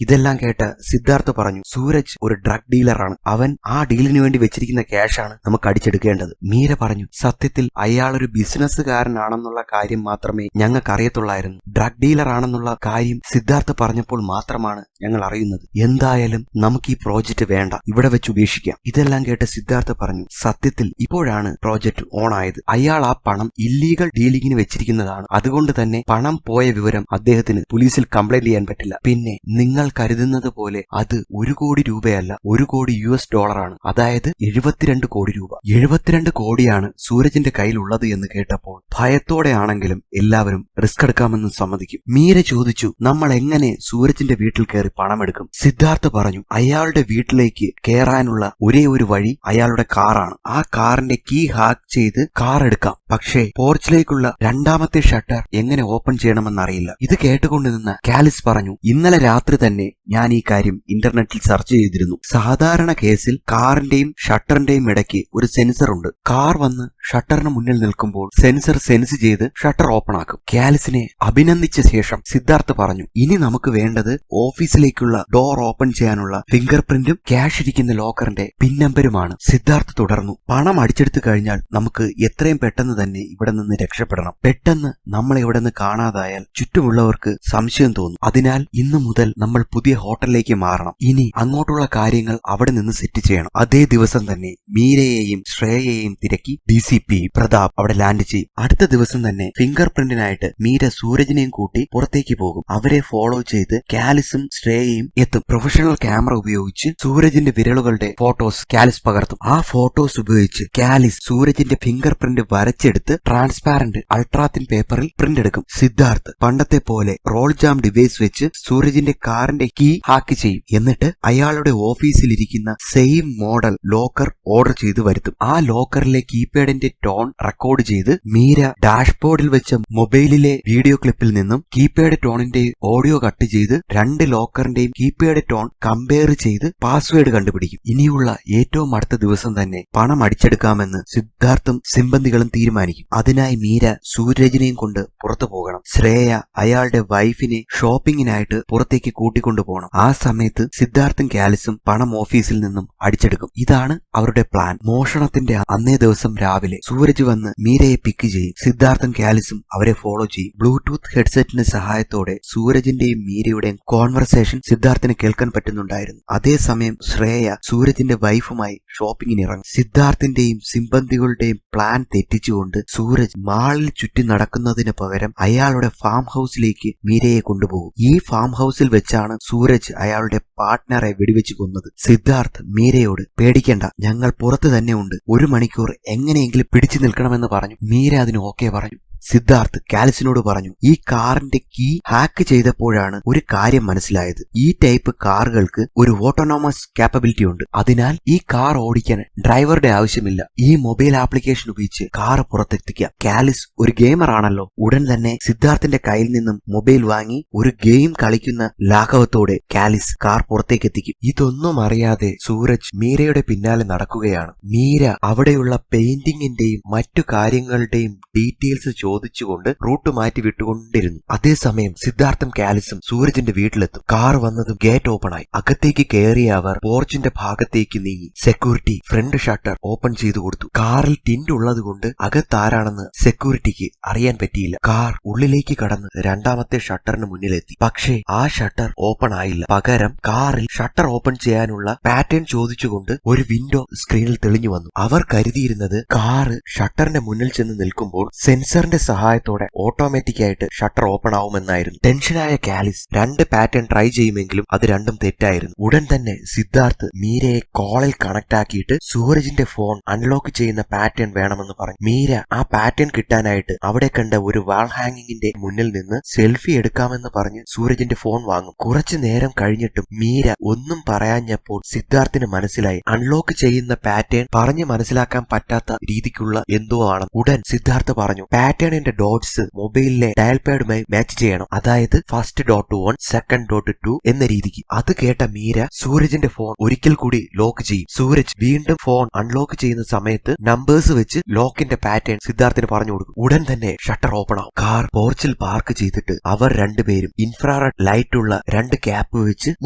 ഇതെല്ലാം കേട്ട സിദ്ധാർത്ഥ് പറഞ്ഞു, സൂരജ് ഒരു ഡ്രഗ് ഡീലറാണ്. അവൻ ആ ഡീലിന് വേണ്ടി വെച്ചിരിക്കുന്ന ക്യാഷാണ് നമുക്ക് അടിച്ചെടുക്കേണ്ടത്. മീര പറഞ്ഞു, സത്യത്തിൽ അയാൾ ഒരു ബിസിനസ്സുകാരൻ ആണെന്നുള്ള കാര്യം മാത്രമേ ഞങ്ങൾക്ക് അറിയത്തുള്ളായിരുന്നു. ഡ്രഗ് ഡീലർ ആണെന്നുള്ള കാര്യം സിദ്ധാർത്ഥ് പറഞ്ഞപ്പോൾ മാത്രമാണ് ഞങ്ങൾ അറിയുന്നത്. എന്തായാലും നമുക്ക് ഈ പ്രോജക്റ്റ് വേണ്ട, ഇവിടെ വെച്ച് ഉപേക്ഷിക്കാം. ഇതെല്ലാം കേട്ട് സിദ്ധാർത്ഥ് പറഞ്ഞു, സത്യത്തിൽ ഇപ്പോഴാണ് പ്രോജക്റ്റ് ഓൺ ആയത്. അയാൾ ആ പണം ഇല്ലീഗൽ ഡീലിങ്ങിന് വെച്ചിരിക്കുന്നതാണ്. അതുകൊണ്ട് തന്നെ പണം പോയ വിവരം അദ്ദേഹത്തിന് പോലീസിൽ കംപ്ലൈന്റ് ചെയ്യാൻ പറ്റില്ല. പിന്നെ നിങ്ങൾ കരുതുന്നത് പോലെ അത് 1 കോടി രൂപയല്ല, 1 കോടി US$ആണ്. അതായത് 72 കോടി രൂപ. 72 കോടിയാണ് സൂരജിന്റെ കയ്യിലുള്ളത് എന്ന് കേട്ടപ്പോൾ ഭയത്തോടെയാണെങ്കിലും എല്ലാവരും റിസ്ക് എടുക്കാമെന്ന് സമ്മതിക്കും. മീര ചോദിച്ചു, നമ്മൾ എങ്ങനെ സൂരജിന്റെ വീട്ടിൽ കയറി പണമെടുക്കും? സിദ്ധാർത്ഥ് പറഞ്ഞു, അയാളുടെ വീട്ടിലേക്ക് കയറാനുള്ള ഒരേ ഒരു വഴി അയാളുടെ കാറാണ്. ആ കാറിന്റെ കീ ഹാക്ക് ചെയ്ത് കാർ എടുക്കാം. പക്ഷേ പോർച്ചിലേക്കുള്ള രണ്ടാമത്തെ ഷട്ടർ എങ്ങനെ ഓപ്പൺ ചെയ്യണമെന്നറിയില്ല. ഇത് കേട്ടുകൊണ്ട് നിന്ന കാലിസ് പറഞ്ഞു, ഇന്നലെ രാത്രി തന്നെ ഞാൻ ഈ കാര്യം ഇന്റർനെറ്റിൽ സെർച്ച് ചെയ്തിരുന്നു. സാധാരണ കേസിൽ കാറിന്റെയും ഷട്ടറിന്റെയും ഇടയ്ക്ക് ഒരു സെൻസർ ഉണ്ട്. കാർ വന്ന് ഷട്ടറിന് മുന്നിൽ നിൽക്കുമ്പോൾ സെൻസർ സെൻസ് ചെയ്ത് ഷട്ടർ ഓപ്പൺ ആക്കും. കാലിസിനെ അഭിനന്ദിച്ച ശേഷം സിദ്ധാർത്ഥ് പറഞ്ഞു, ഇനി നമുക്ക് വേണ്ടത് ഓഫീസിലേക്കുള്ള ഡോർ ഓപ്പൺ ചെയ്യാനുള്ള ഫിംഗർ പ്രിന്റും ക്യാഷ് ഇരിക്കുന്ന ലോക്കറിന്റെ പിൻ നമ്പരുമാണ്. സിദ്ധാർത്ഥ് തുടർന്നു, പണം അടിച്ചെടുത്തു കഴിഞ്ഞാൽ നമുക്ക് എത്രയും പെട്ടെന്ന് തന്നെ ഇവിടെ നിന്ന് രക്ഷപ്പെടണം. പെട്ടെന്ന് നമ്മളെ ഇവിടെ നിന്ന് കാണാതായാൽ ചുറ്റുമുള്ളവർക്ക് സംശയം തോന്നും. അതിനാൽ ഇന്നു മുതൽ നമ്മൾ പുതിയ ഹോട്ടലിലേക്ക് മാറണം. ഇനി അങ്ങോട്ടുള്ള കാര്യങ്ങൾ അവിടെ നിന്ന് സെറ്റ് ചെയ്യണം. അതേ ദിവസം തന്നെ മീരയെയും ശ്രേയയെയും തിരക്കി DCP പ്രതാപ് അവിടെ ലാൻഡ് ചെയ്യും. അടുത്ത ദിവസം തന്നെ ഫിംഗർ പ്രിന്റിനായിട്ട് മീര സൂരജിനെയും കൂട്ടി പുറത്തേക്ക് പോകും. അവരെ ഫോളോ ചെയ്ത് കാലിസും ശ്രേയ ശ്രേയയും എത്തും. പ്രൊഫഷണൽ ക്യാമറ ഉപയോഗിച്ച് സൂരജിന്റെ വിരലുകളുടെ ഫോട്ടോസ് കാലിസ് പകർത്തും. ആ ഫോട്ടോസ് ഉപയോഗിച്ച് കാലിസ് സൂരജിന്റെ ഫിംഗർ പ്രിന്റ് വരച്ചെടുത്ത് ട്രാൻസ്പാരന്റ് അൾട്രാത്തിൻ പേപ്പറിൽ പ്രിന്റ് എടുക്കും. സിദ്ധാർത്ഥ് പണ്ടത്തെ പോലെ റോൾ ജാം ഡിവൈസ് വെച്ച് സൂരജിന്റെ കാറിന്റെ കീ ഹാക്ക് ചെയ്യും. എന്നിട്ട് അയാളുടെ ഓഫീസിലിരിക്കുന്ന സെയിം മോഡൽ ലോക്കർ ഓർഡർ ചെയ്ത് വരുത്തും. ആ ലോക്കറിലെ കീപാഡിന്റെ ടോൺ റെക്കോർഡ് ചെയ്ത് മീര ഡാഷ്ബോർഡിൽ വെച്ച മൊബൈലിലെ വീഡിയോ ക്ലിപ്പിൽ നിന്നും കീപാഡ് ടോണിന്റെ ഓഡിയോ കട്ട് ചെയ്ത് രണ്ട് ലോക്കറിന്റെയും കീപാഡ് ടോൺ കമ്പയർ ചെയ്ത് പാസ്വേഡ് കണ്ടുപിടിക്കും. ഇനിയുള്ള ഏറ്റവും അടുത്ത ദിവസം തന്നെ പണം അടിച്ചെടുക്കാമെന്ന് സിദ്ധാർത്ഥും സിമ്പന്തികളും തീരുമാനിക്കും. അതിനായി മീര സൂരജിനെയും കൊണ്ട് പുറത്തു പോകണം. ശ്രേയ അയാളുടെ വൈഫിനെ ഷോപ്പിങ്ങിനായിട്ട് പുറത്തേക്ക് കൂട്ടിക്കൊണ്ടു പോകണം. ആ സമയത്ത് സിദ്ധാർത്ഥും കാലിസും പണം ഓഫീസിൽ നിന്നും അടിച്ചെടുക്കും. ഇതാണ് അവരുടെ പ്ലാൻ. മോഷണത്തിന്റെ അന്നേ ദിവസം രാവിലെ സൂരജ് വന്ന് മീരയെ പിക്ക് ചെയ്യും. സിദ്ധാർത്ഥും കാലിസും അവരെ ഫോളോ ചെയ്യും. ബ്ലൂടൂത്ത് ഹെഡ്സെറ്റിന്റെ സഹായത്തോടെ സൂരജിന്റെയും മീരയുടെയും കോൺവെർസേഷൻ സിദ്ധാർത്ഥിന് കേൾക്കാൻ പറ്റുന്നുണ്ടായിരുന്നു. അതേസമയം ശ്രേയ സൂരജിന്റെ വൈഫുമായി ഷോപ്പിങ്ങിന് ഇറങ്ങും. സിദ്ധാർത്ഥിന്റെയും സിമ്പന്തികളുടെയും പ്ലാൻ തെറ്റിച്ചുകൊണ്ട് സൂരജ് മാളിൽ ചുറ്റി നടക്കുന്നതിന് പകരം അയാളുടെ ഫാം ഹൌസിലേക്ക് മീരയെ കൊണ്ടുപോകും. ഈ ഫാം ഹൌസിൽ വെച്ചാണ് സൂരജ് അയാളുടെ പാർട്ട്ണറെ വെടിവെച്ച് കൊന്നത്. സിദ്ധാർത്ഥ് മീരയോട് പേടിക്കണ്ട, ഞങ്ങൾ പുറത്ത് തന്നെ ഉണ്ട്, 1 മണിക്കൂർ എങ്ങനെയെങ്കിലും പിടിച്ചു നിൽക്കണമെന്ന് പറഞ്ഞു. മീര അതിന് ഓക്കെ പറഞ്ഞു. സിദ്ധാർത്ഥ് കാലിസിനോട് പറഞ്ഞു, ഈ കാറിന്റെ കീ ഹാക്ക് ചെയ്തപ്പോഴാണ് ഒരു കാര്യം മനസ്സിലായത്. ഈ ടൈപ്പ് കാറുകൾക്ക് ഒരു ഓട്ടോണോമസ് കാപ്പബിലിറ്റി ഉണ്ട്. അതിനാൽ ഈ കാർ ഓടിക്കാൻ ഡ്രൈവറുടെ ആവശ്യമില്ല. ഈ മൊബൈൽ ആപ്ലിക്കേഷൻ ഉപയോഗിച്ച് കാർ പുറത്തെത്തിക്കാം. കാലിസ് ഒരു ഗെയിമർ ആണല്ലോ. ഉടൻ തന്നെ സിദ്ധാർത്ഥിന്റെ കയ്യിൽ നിന്നും മൊബൈൽ വാങ്ങി ഒരു ഗെയിം കളിക്കുന്ന ലാഘവത്തോടെ കാലിസ് കാർ പുറത്തേക്ക് എത്തിക്കും. ഇതൊന്നും അറിയാതെ സൂരജ് മീരയുടെ പിന്നാലെ നടക്കുകയാണ്. മീര അവിടെയുള്ള പെയിന്റിങ്ങിന്റെയും മറ്റു കാര്യങ്ങളുടെയും ഡീറ്റെയിൽസ് ചോദിച്ചുകൊണ്ട് റൂട്ട് മാറ്റി വിട്ടുകൊണ്ടിരുന്നു. അതേസമയം സിദ്ധാർത്ഥും കാലിസും സൂരജിന്റെ വീട്ടിലെത്തും. കാർ വന്നതും ഗേറ്റ് ഓപ്പൺ ആയി. അകത്തേക്ക് കയറിയ അവർ പോർച്ചിന്റെ ഭാഗത്തേക്ക് നീങ്ങി. സെക്യൂരിറ്റി ഫ്രണ്ട് ഷട്ടർ ഓപ്പൺ ചെയ്തു കൊടുത്തു. കാറിൽ ടിന്റ് ഉള്ളതുകൊണ്ട് അകത്താരാണെന്ന് സെക്യൂരിറ്റിക്ക് അറിയാൻ പറ്റിയില്ല. കാർ ഉള്ളിലേക്ക് കടന്ന് രണ്ടാമത്തെ ഷട്ടറിന് മുന്നിലെത്തി. പക്ഷേ ആ ഷട്ടർ ഓപ്പൺ ആയില്ല. പകരം കാറിൽ ഷട്ടർ ഓപ്പൺ ചെയ്യാനുള്ള പാറ്റേൺ ചോദിച്ചുകൊണ്ട് ഒരു വിൻഡോ സ്ക്രീനിൽ തെളിഞ്ഞു വന്നു. അവർ കരുതിയിരുന്നത് കാറ് ഷട്ടറിന്റെ മുന്നിൽ ചെന്ന് നിൽക്കുമ്പോൾ സെൻസറിന്റെ സഹായത്തോടെ ഓട്ടോമാറ്റിക് ആയിട്ട് ഷട്ടർ ഓപ്പൺ ആവുമെന്നായിരുന്നു. ടെൻഷനായ കാലിസ് 2 പാറ്റേൺ ട്രൈ ചെയ്യുമെങ്കിലും അത് രണ്ടും തെറ്റായിരുന്നു. ഉടൻ തന്നെ സിദ്ധാർത്ഥ് മീരയെ കോളിൽ കണക്ട് ആക്കിയിട്ട് സൂരജിന്റെ ഫോൺ അൺലോക്ക് ചെയ്യുന്ന പാറ്റേൺ വേണമെന്ന് പറഞ്ഞു. മീര ആ പാറ്റേൺ കിട്ടാനായിട്ട് അവിടെ കണ്ട ഒരു വാൾ ഹാങ്ങിങ്ങിന്റെ മുന്നിൽ നിന്ന് സെൽഫി എടുക്കാമെന്ന് പറഞ്ഞ് സൂരജിന്റെ ഫോൺ വാങ്ങും. കുറച്ചു നേരം കഴിഞ്ഞിട്ടും മീര ഒന്നും പറയാഞ്ഞപ്പോൾ സിദ്ധാർത്ഥിന് മനസ്സിലായി അൺലോക്ക് ചെയ്യുന്ന പാറ്റേൺ പറഞ്ഞു മനസ്സിലാക്കാൻ പറ്റാത്ത രീതിക്കുള്ള എന്തോ ആണ്. ഉടൻ സിദ്ധാർത്ഥ് പറഞ്ഞു, പാറ്റേണിന്റെ ഡോട്ട്സ് മൊബൈലിലെ ഡയൽ പാഡുമായി മാച്ച് ചെയ്യണം. അതായത് ഫസ്റ്റ് ഡോട്ട് 1 സെക്കൻഡ് ഡോട്ട് 2 എന്ന രീതിക്ക്. അത് കേട്ട മീര സൂരജിന്റെ ഫോൺ ഒരിക്കൽ കൂടി ലോക്ക് ചെയ്യും. സൂരജ് വീണ്ടും ഫോൺ അൺലോക്ക് ചെയ്യുന്ന സമയത്ത് നമ്പേഴ്സ് വെച്ച് ലോക്കിന്റെ പാറ്റേൺ സിദ്ധാർത്ഥിന് പറഞ്ഞു കൊടുക്കും. ഉടൻ തന്നെ ഷട്ടർ ഓപ്പൺ ആവും. കാർ പോർച്ചിൽ പാർക്ക് ചെയ്തിട്ട് അവർ രണ്ടുപേരും ഇൻഫ്രാറെഡ് ലൈറ്റ് ഉള്ള 2 ക്യാപ്പ് വെച്ച്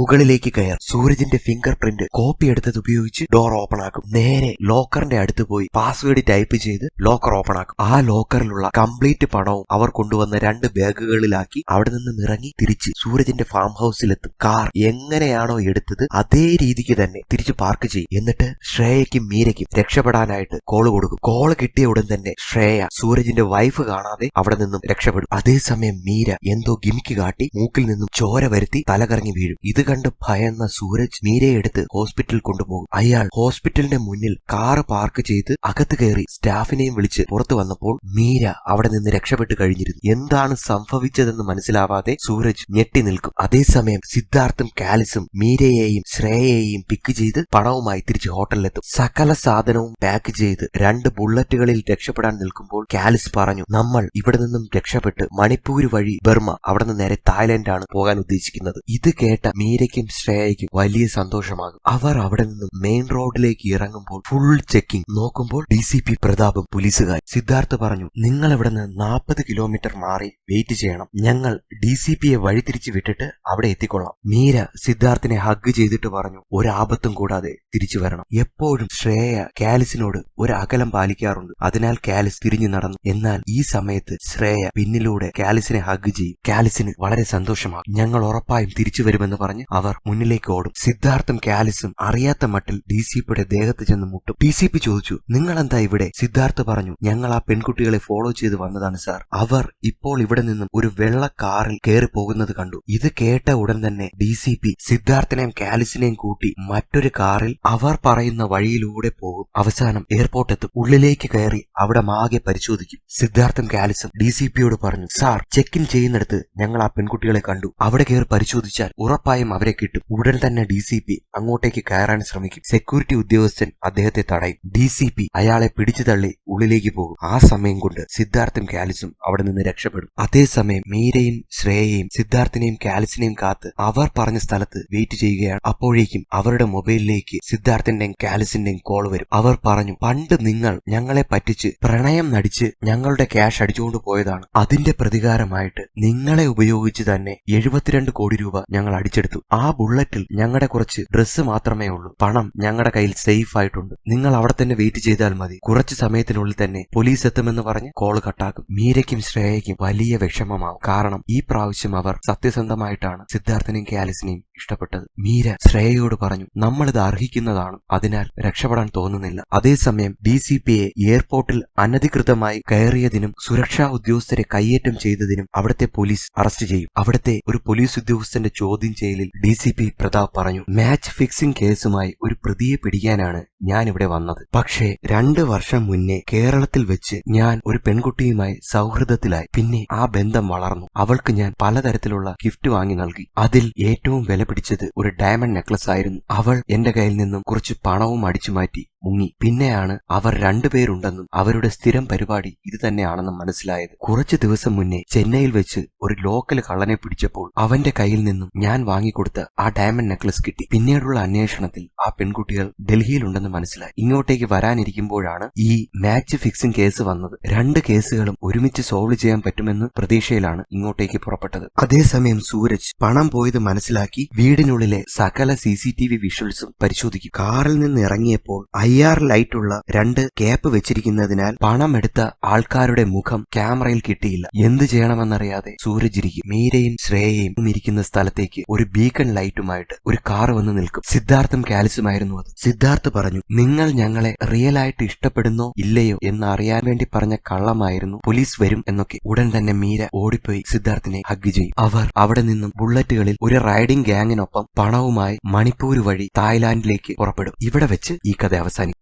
മുകളിലേക്ക് കയറും. സൂരജിന്റെ ഫിംഗർ പ്രിന്റ് കോപ്പി എടുത്തത് ഉപയോഗിച്ച് ഡോർ ഓപ്പൺ ആക്കും. നേരെ ലോക്കറിന്റെ അടുത്ത് പോയി പാസ്വേഡ് ടൈപ്പ് ചെയ്ത് ലോക്കർ ഓപ്പൺ ആക്കും. ആ ലോക്കറിലുള്ള കംപ്ലീറ്റ് പണവും അവർ കൊണ്ടുവന്ന 2 ബാഗുകളിലാക്കി അവിടെ നിന്നും ഇറങ്ങി തിരിച്ച് സൂരജിന്റെ ഫാം ഹൌസിലെത്തും. കാർ എങ്ങനെയാണോ എടുത്തത് അതേ രീതിക്ക് തന്നെ തിരിച്ച് പാർക്ക് ചെയ്യും. എന്നിട്ട് ശ്രേയയ്ക്കും മീരയ്ക്കും രക്ഷപ്പെടാനായിട്ട് കോള് കൊടുക്കും. കോള് കിട്ടിയ ഉടൻ തന്നെ ശ്രേയ സൂരജിന്റെ വൈഫ് കാണാതെ അവിടെ നിന്നും രക്ഷപ്പെടും. അതേസമയം മീര എന്തോ ഗിമിക്ക് കാട്ടി മൂക്കിൽ നിന്നും ചോര വരുത്തി തലകറങ്ങി വീഴും. ഇത് കണ്ട് ഭയന്ന സൂരജ് മീരയെ എടുത്ത് ഹോസ്പിറ്റലിൽ കൊണ്ടുപോകും. അയാൾ ഹോസ്പിറ്റലിന്റെ മുന്നിൽ കാർ പാർക്ക് ചെയ്ത് അകത്ത് കയറി സ്റ്റാഫിനെയും വിളിച്ച് പുറത്തു വന്നപ്പോൾ മീര അവിടെ നിന്ന് രക്ഷപ്പെട്ട് കഴിഞ്ഞിരുന്നു. എന്താണ് സംഭവിച്ചതെന്ന് മനസ്സിലാവാതെ സൂരജ് ഞെട്ടി നിൽക്കും. അതേസമയം സിദ്ധാർത്ഥും കാലിസും മീരയെയും ശ്രേയയെയും പിക്ക് ചെയ്ത് പണവുമായി തിരിച്ച് ഹോട്ടലിലെത്തും. സകല സാധനവും പാക്ക് ചെയ്ത് 2 ബുള്ളറ്റുകളിൽ രക്ഷപ്പെടാൻ നിൽക്കുമ്പോൾ കാലിസ് പറഞ്ഞു, നമ്മൾ ഇവിടെ നിന്നും രക്ഷപ്പെട്ട് മണിപ്പൂര് വഴി ബർമ, അവിടെ നിന്ന് നേരെ തായ്ലൻഡാണ് പോകാൻ ഉദ്ദേശിക്കുന്നത്. ഇത് കേട്ട മീരയ്ക്കും ശ്രേയയ്ക്കും വലിയ സന്തോഷമാകും. അവർ അവിടെ നിന്നും മെയിൻ റോഡിലേക്ക് ഇറങ്ങുമ്പോൾ ഫുൾ ചെക്കിംഗ്. നോക്കുമ്പോൾ DCP പ്രതാപും പോലീസുകാർ. സിദ്ധാർത്ഥ് പറഞ്ഞു, നിങ്ങൾ ഇവിടെ നിന്ന് 40 കിലോമീറ്റർ മാറി വെയിറ്റ് ചെയ്യണം. ഞങ്ങൾ DCPയെ വഴിതിരിച്ചു വിട്ടിട്ട് അവിടെ എത്തിക്കൊള്ളാം. മീര സിദ്ധാർത്ഥിനെ ഹഗ് ചെയ്തിട്ട് പറഞ്ഞു, ഒരാപത്തും കൂടാതെ തിരിച്ചു വരണം. എപ്പോഴും ശ്രേയ കാലിസിനോട് ഒരു അകലം പാലിക്കാറുണ്ട്. അതിനാൽ കാലിസ് തിരിഞ്ഞു നടന്നു. എന്നാൽ ഈ സമയത്ത് ശ്രേയ പിന്നിലൂടെ കാലിസിനെ ഹഗ് ചെയ്യും. കാലിസിന് വളരെ സന്തോഷമാകും. ഞങ്ങൾ ഉറപ്പായും തിരിച്ചു വരുമെന്ന് പറഞ്ഞ് അവർ മുന്നിലേക്ക് ഓടും. സിദ്ധാർത്ഥും കാലിസും അറിയാത്ത മട്ടിൽ DCPയുടെ ദേഹത്ത് ചെന്ന് മുട്ടും. DCP ചോദിച്ചു, നിങ്ങൾ എന്താ ഇവിടെ? സിദ്ധാർത്ഥ് പറഞ്ഞു, ഞങ്ങൾ ആ പെൺകുട്ടികളെ ഫോളോ ചെയ്ത് ചെയ്ത് വന്നതാണ് സാർ. അവർ ഇപ്പോൾ ഇവിടെ നിന്നും ഒരു വെള്ള കാറിൽ കയറി പോകുന്നത് കണ്ടു. ഇത് കേട്ട ഉടൻ തന്നെ DCP സിദ്ധാർത്ഥിനെയും കാലിസിനെയും കൂട്ടി മറ്റൊരു കാറിൽ അവർ പറയുന്ന വഴിയിലൂടെ പോകും. അവസാനം എയർപോർട്ട് എത്തും. ഉള്ളിലേക്ക് കയറി അവിടെ ആകെ പരിശോധിക്കും. സിദ്ധാർത്ഥും കാലിസും DCPയോട് പറഞ്ഞു, സാർ, ചെക്ക് ഇൻ ചെയ്യുന്നിടത്ത് ഞങ്ങൾ ആ പെൺകുട്ടികളെ കണ്ടു. അവിടെ കയറി പരിശോധിച്ചാൽ ഉറപ്പായും അവരെ കിട്ടും. ഉടൻ തന്നെ DCP അങ്ങോട്ടേക്ക് കയറാൻ ശ്രമിക്കും. സെക്യൂരിറ്റി ഉദ്യോഗസ്ഥൻ അദ്ദേഹത്തെ തടയും. DCP അയാളെ പിടിച്ചു തള്ളി ഉള്ളിലേക്ക് പോകും. ആ സമയം കൊണ്ട് സിദ്ധാർത്ഥും കാലിസും അവിടെ നിന്ന് രക്ഷപ്പെടും. അതേസമയം മീരയും ശ്രേയയും സിദ്ധാർത്ഥിനെയും കാലിസിനെയും കാത്ത് അവർ പറഞ്ഞ സ്ഥലത്ത് വെയിറ്റ് ചെയ്യുകയാണ്. അപ്പോഴേക്കും അവരുടെ മൊബൈലിലേക്ക് സിദ്ധാർത്ഥിന്റെയും കാലിസിന്റെയും കോൾ വരും. അവർ പറഞ്ഞു, പണ്ട് നിങ്ങൾ ഞങ്ങളെ പറ്റിച്ച് പ്രണയം നടിച്ച് ഞങ്ങളുടെ ക്യാഷ് അടിച്ചുകൊണ്ട് പോയതാണ്. അതിന്റെ പ്രതികാരമായിട്ട് നിങ്ങളെ ഉപയോഗിച്ച് തന്നെ 72 കോടി രൂപ ഞങ്ങൾ അടിച്ചെടുത്തു. ആ ബുള്ളറ്റിൽ ഞങ്ങളുടെ കുറച്ച് ഡ്രസ്സ് മാത്രമേ ഉള്ളൂ. പണം ഞങ്ങളുടെ കയ്യിൽ സേഫ് ആയിട്ടുണ്ട്. നിങ്ങൾ അവിടെ തന്നെ വെയിറ്റ് ചെയ്താൽ മതി. കുറച്ച് സമയത്തിനുള്ളിൽ തന്നെ പോലീസ് എത്തുമെന്ന് പറഞ്ഞ് കോൾ കട്ടാക്കും. മീരയ്ക്കും ശ്രേയയ്ക്കും വലിയ വിഷമമാവും. കാരണം ഈ പ്രാവശ്യം അവർ സത്യസന്ധമായിട്ടാണ് സിദ്ധാർത്ഥിനെയും കാലിസിനെയും ഇഷ്ടപ്പെട്ടത്. മീര ശ്രേയയോട് പറഞ്ഞു, നമ്മളിത് അർഹിക്കുന്നതാണ്, അതിനാൽ രക്ഷപ്പെടാൻ തോന്നുന്നില്ല. അതേസമയം DCPയെ എയർപോർട്ടിൽ അനധികൃതമായി കയറിയതിനും സുരക്ഷാ ഉദ്യോഗസ്ഥരെ കയ്യേറ്റം ചെയ്തതിനും അവിടുത്തെ പോലീസ് അറസ്റ്റ് ചെയ്യും. അവിടുത്തെ ഒരു പോലീസ് ഉദ്യോഗസ്ഥന്റെ ചോദ്യം ചെയ്യലിൽ DCP പ്രതാപ് പറഞ്ഞു, മാച്ച് ഫിക്സിംഗ് കേസുമായി ഒരു പ്രതിയെ പിടിക്കാനാണ് ഞാൻ ഇവിടെ വന്നത്. പക്ഷേ 2 വർഷം മുന്നേ കേരളത്തിൽ വെച്ച് ഞാൻ ഒരു പെൺകുട്ടിയുമായി സൗഹൃദത്തിലായി. പിന്നെ ആ ബന്ധം വളർന്നു. അവൾക്ക് ഞാൻ പലതരത്തിലുള്ള ഗിഫ്റ്റ് വാങ്ങി നൽകി. അതിൽ ഏറ്റവും വില പിടിച്ചത് ഒരു ഡയമണ്ട് നെക്ലസ് ആയിരുന്നു. അവൾ എന്റെ കയ്യിൽ നിന്നും കുറച്ച് പണവും അടിച്ചു മാറ്റി മുങ്ങി. പിന്നെയാണ് അവർ 2 പേരുണ്ടെന്നും അവരുടെ സ്ഥിരം പരിപാടി ഇത് തന്നെയാണെന്നും മനസ്സിലായത്. കുറച്ചു ദിവസം മുന്നേ ചെന്നൈയിൽ വെച്ച് ഒരു ലോക്കൽ കള്ളനെ പിടിച്ചപ്പോൾ അവന്റെ കയ്യിൽ നിന്നും ഞാൻ വാങ്ങിക്കൊടുത്ത ആ ഡയമണ്ട് നെക്ലസ് കിട്ടി. പിന്നീടുള്ള അന്വേഷണത്തിൽ ആ പെൺകുട്ടികൾ ഡൽഹിയിലുണ്ടെന്ന് മനസ്സിലായി. ഇങ്ങോട്ടേക്ക് വരാനിരിക്കുമ്പോഴാണ് ഈ മാച്ച് ഫിക്സിംഗ് കേസ് വന്നത്. 2 കേസുകളും ഒരുമിച്ച് സോൾവ് ചെയ്യാൻ പറ്റുമെന്ന് പ്രതീക്ഷയിലാണ് ഇങ്ങോട്ടേക്ക് പുറപ്പെട്ടത്. അതേസമയം സൂരജ് പണം പോയത് മനസ്സിലാക്കി വീടിനുള്ളിലെ സകല CCTV വിഷ്വൽസും പരിശോധിക്കും. കാറിൽ നിന്ന് ഇറങ്ങിയപ്പോൾ IR ലൈറ്റുള്ള 2 ക്യാപ്പ് വെച്ചിരിക്കുന്നതിനാൽ പണം എടുത്ത ആൾക്കാരുടെ മുഖം ക്യാമറയിൽ കിട്ടിയില്ല. എന്ത് ചെയ്യണമെന്നറിയാതെ സൂരജ് ഇരിക്കും. മീരയും ശ്രേയയും ഇരിക്കുന്ന സ്ഥലത്തേക്ക് ഒരു ബീക്കൺ ലൈറ്റുമായിട്ട് ഒരു കാർ വന്ന് നിൽക്കും. സിദ്ധാർത്ഥും കാലിസുമായിരുന്നു അത്. സിദ്ധാർത്ഥ് പറഞ്ഞു, നിങ്ങൾ ഞങ്ങളെ റിയൽ ആയിട്ട് ഇഷ്ടപ്പെടുന്നോ ഇല്ലയോ എന്ന് അറിയാൻ വേണ്ടി പറഞ്ഞ കള്ളമായിരുന്നു, പോലീസ് വരും എന്നൊക്കെ. ഉടൻ തന്നെ മീര ഓടിപ്പോയി സിദ്ധാർത്ഥിനെ ഹഗ് ചെയ്യും. അവർ അവിടെ നിന്നും ബുള്ളറ്റുകളിൽ ഒരു റൈഡിംഗ് ഗ്യാങ്ങിനൊപ്പം പണവുമായി മണിപ്പൂർ വഴി തായ്ലാന്റിലേക്ക് പുറപ്പെടും. ഇവിടെ വെച്ച് ഈ കഥ അവസാനിക്കും.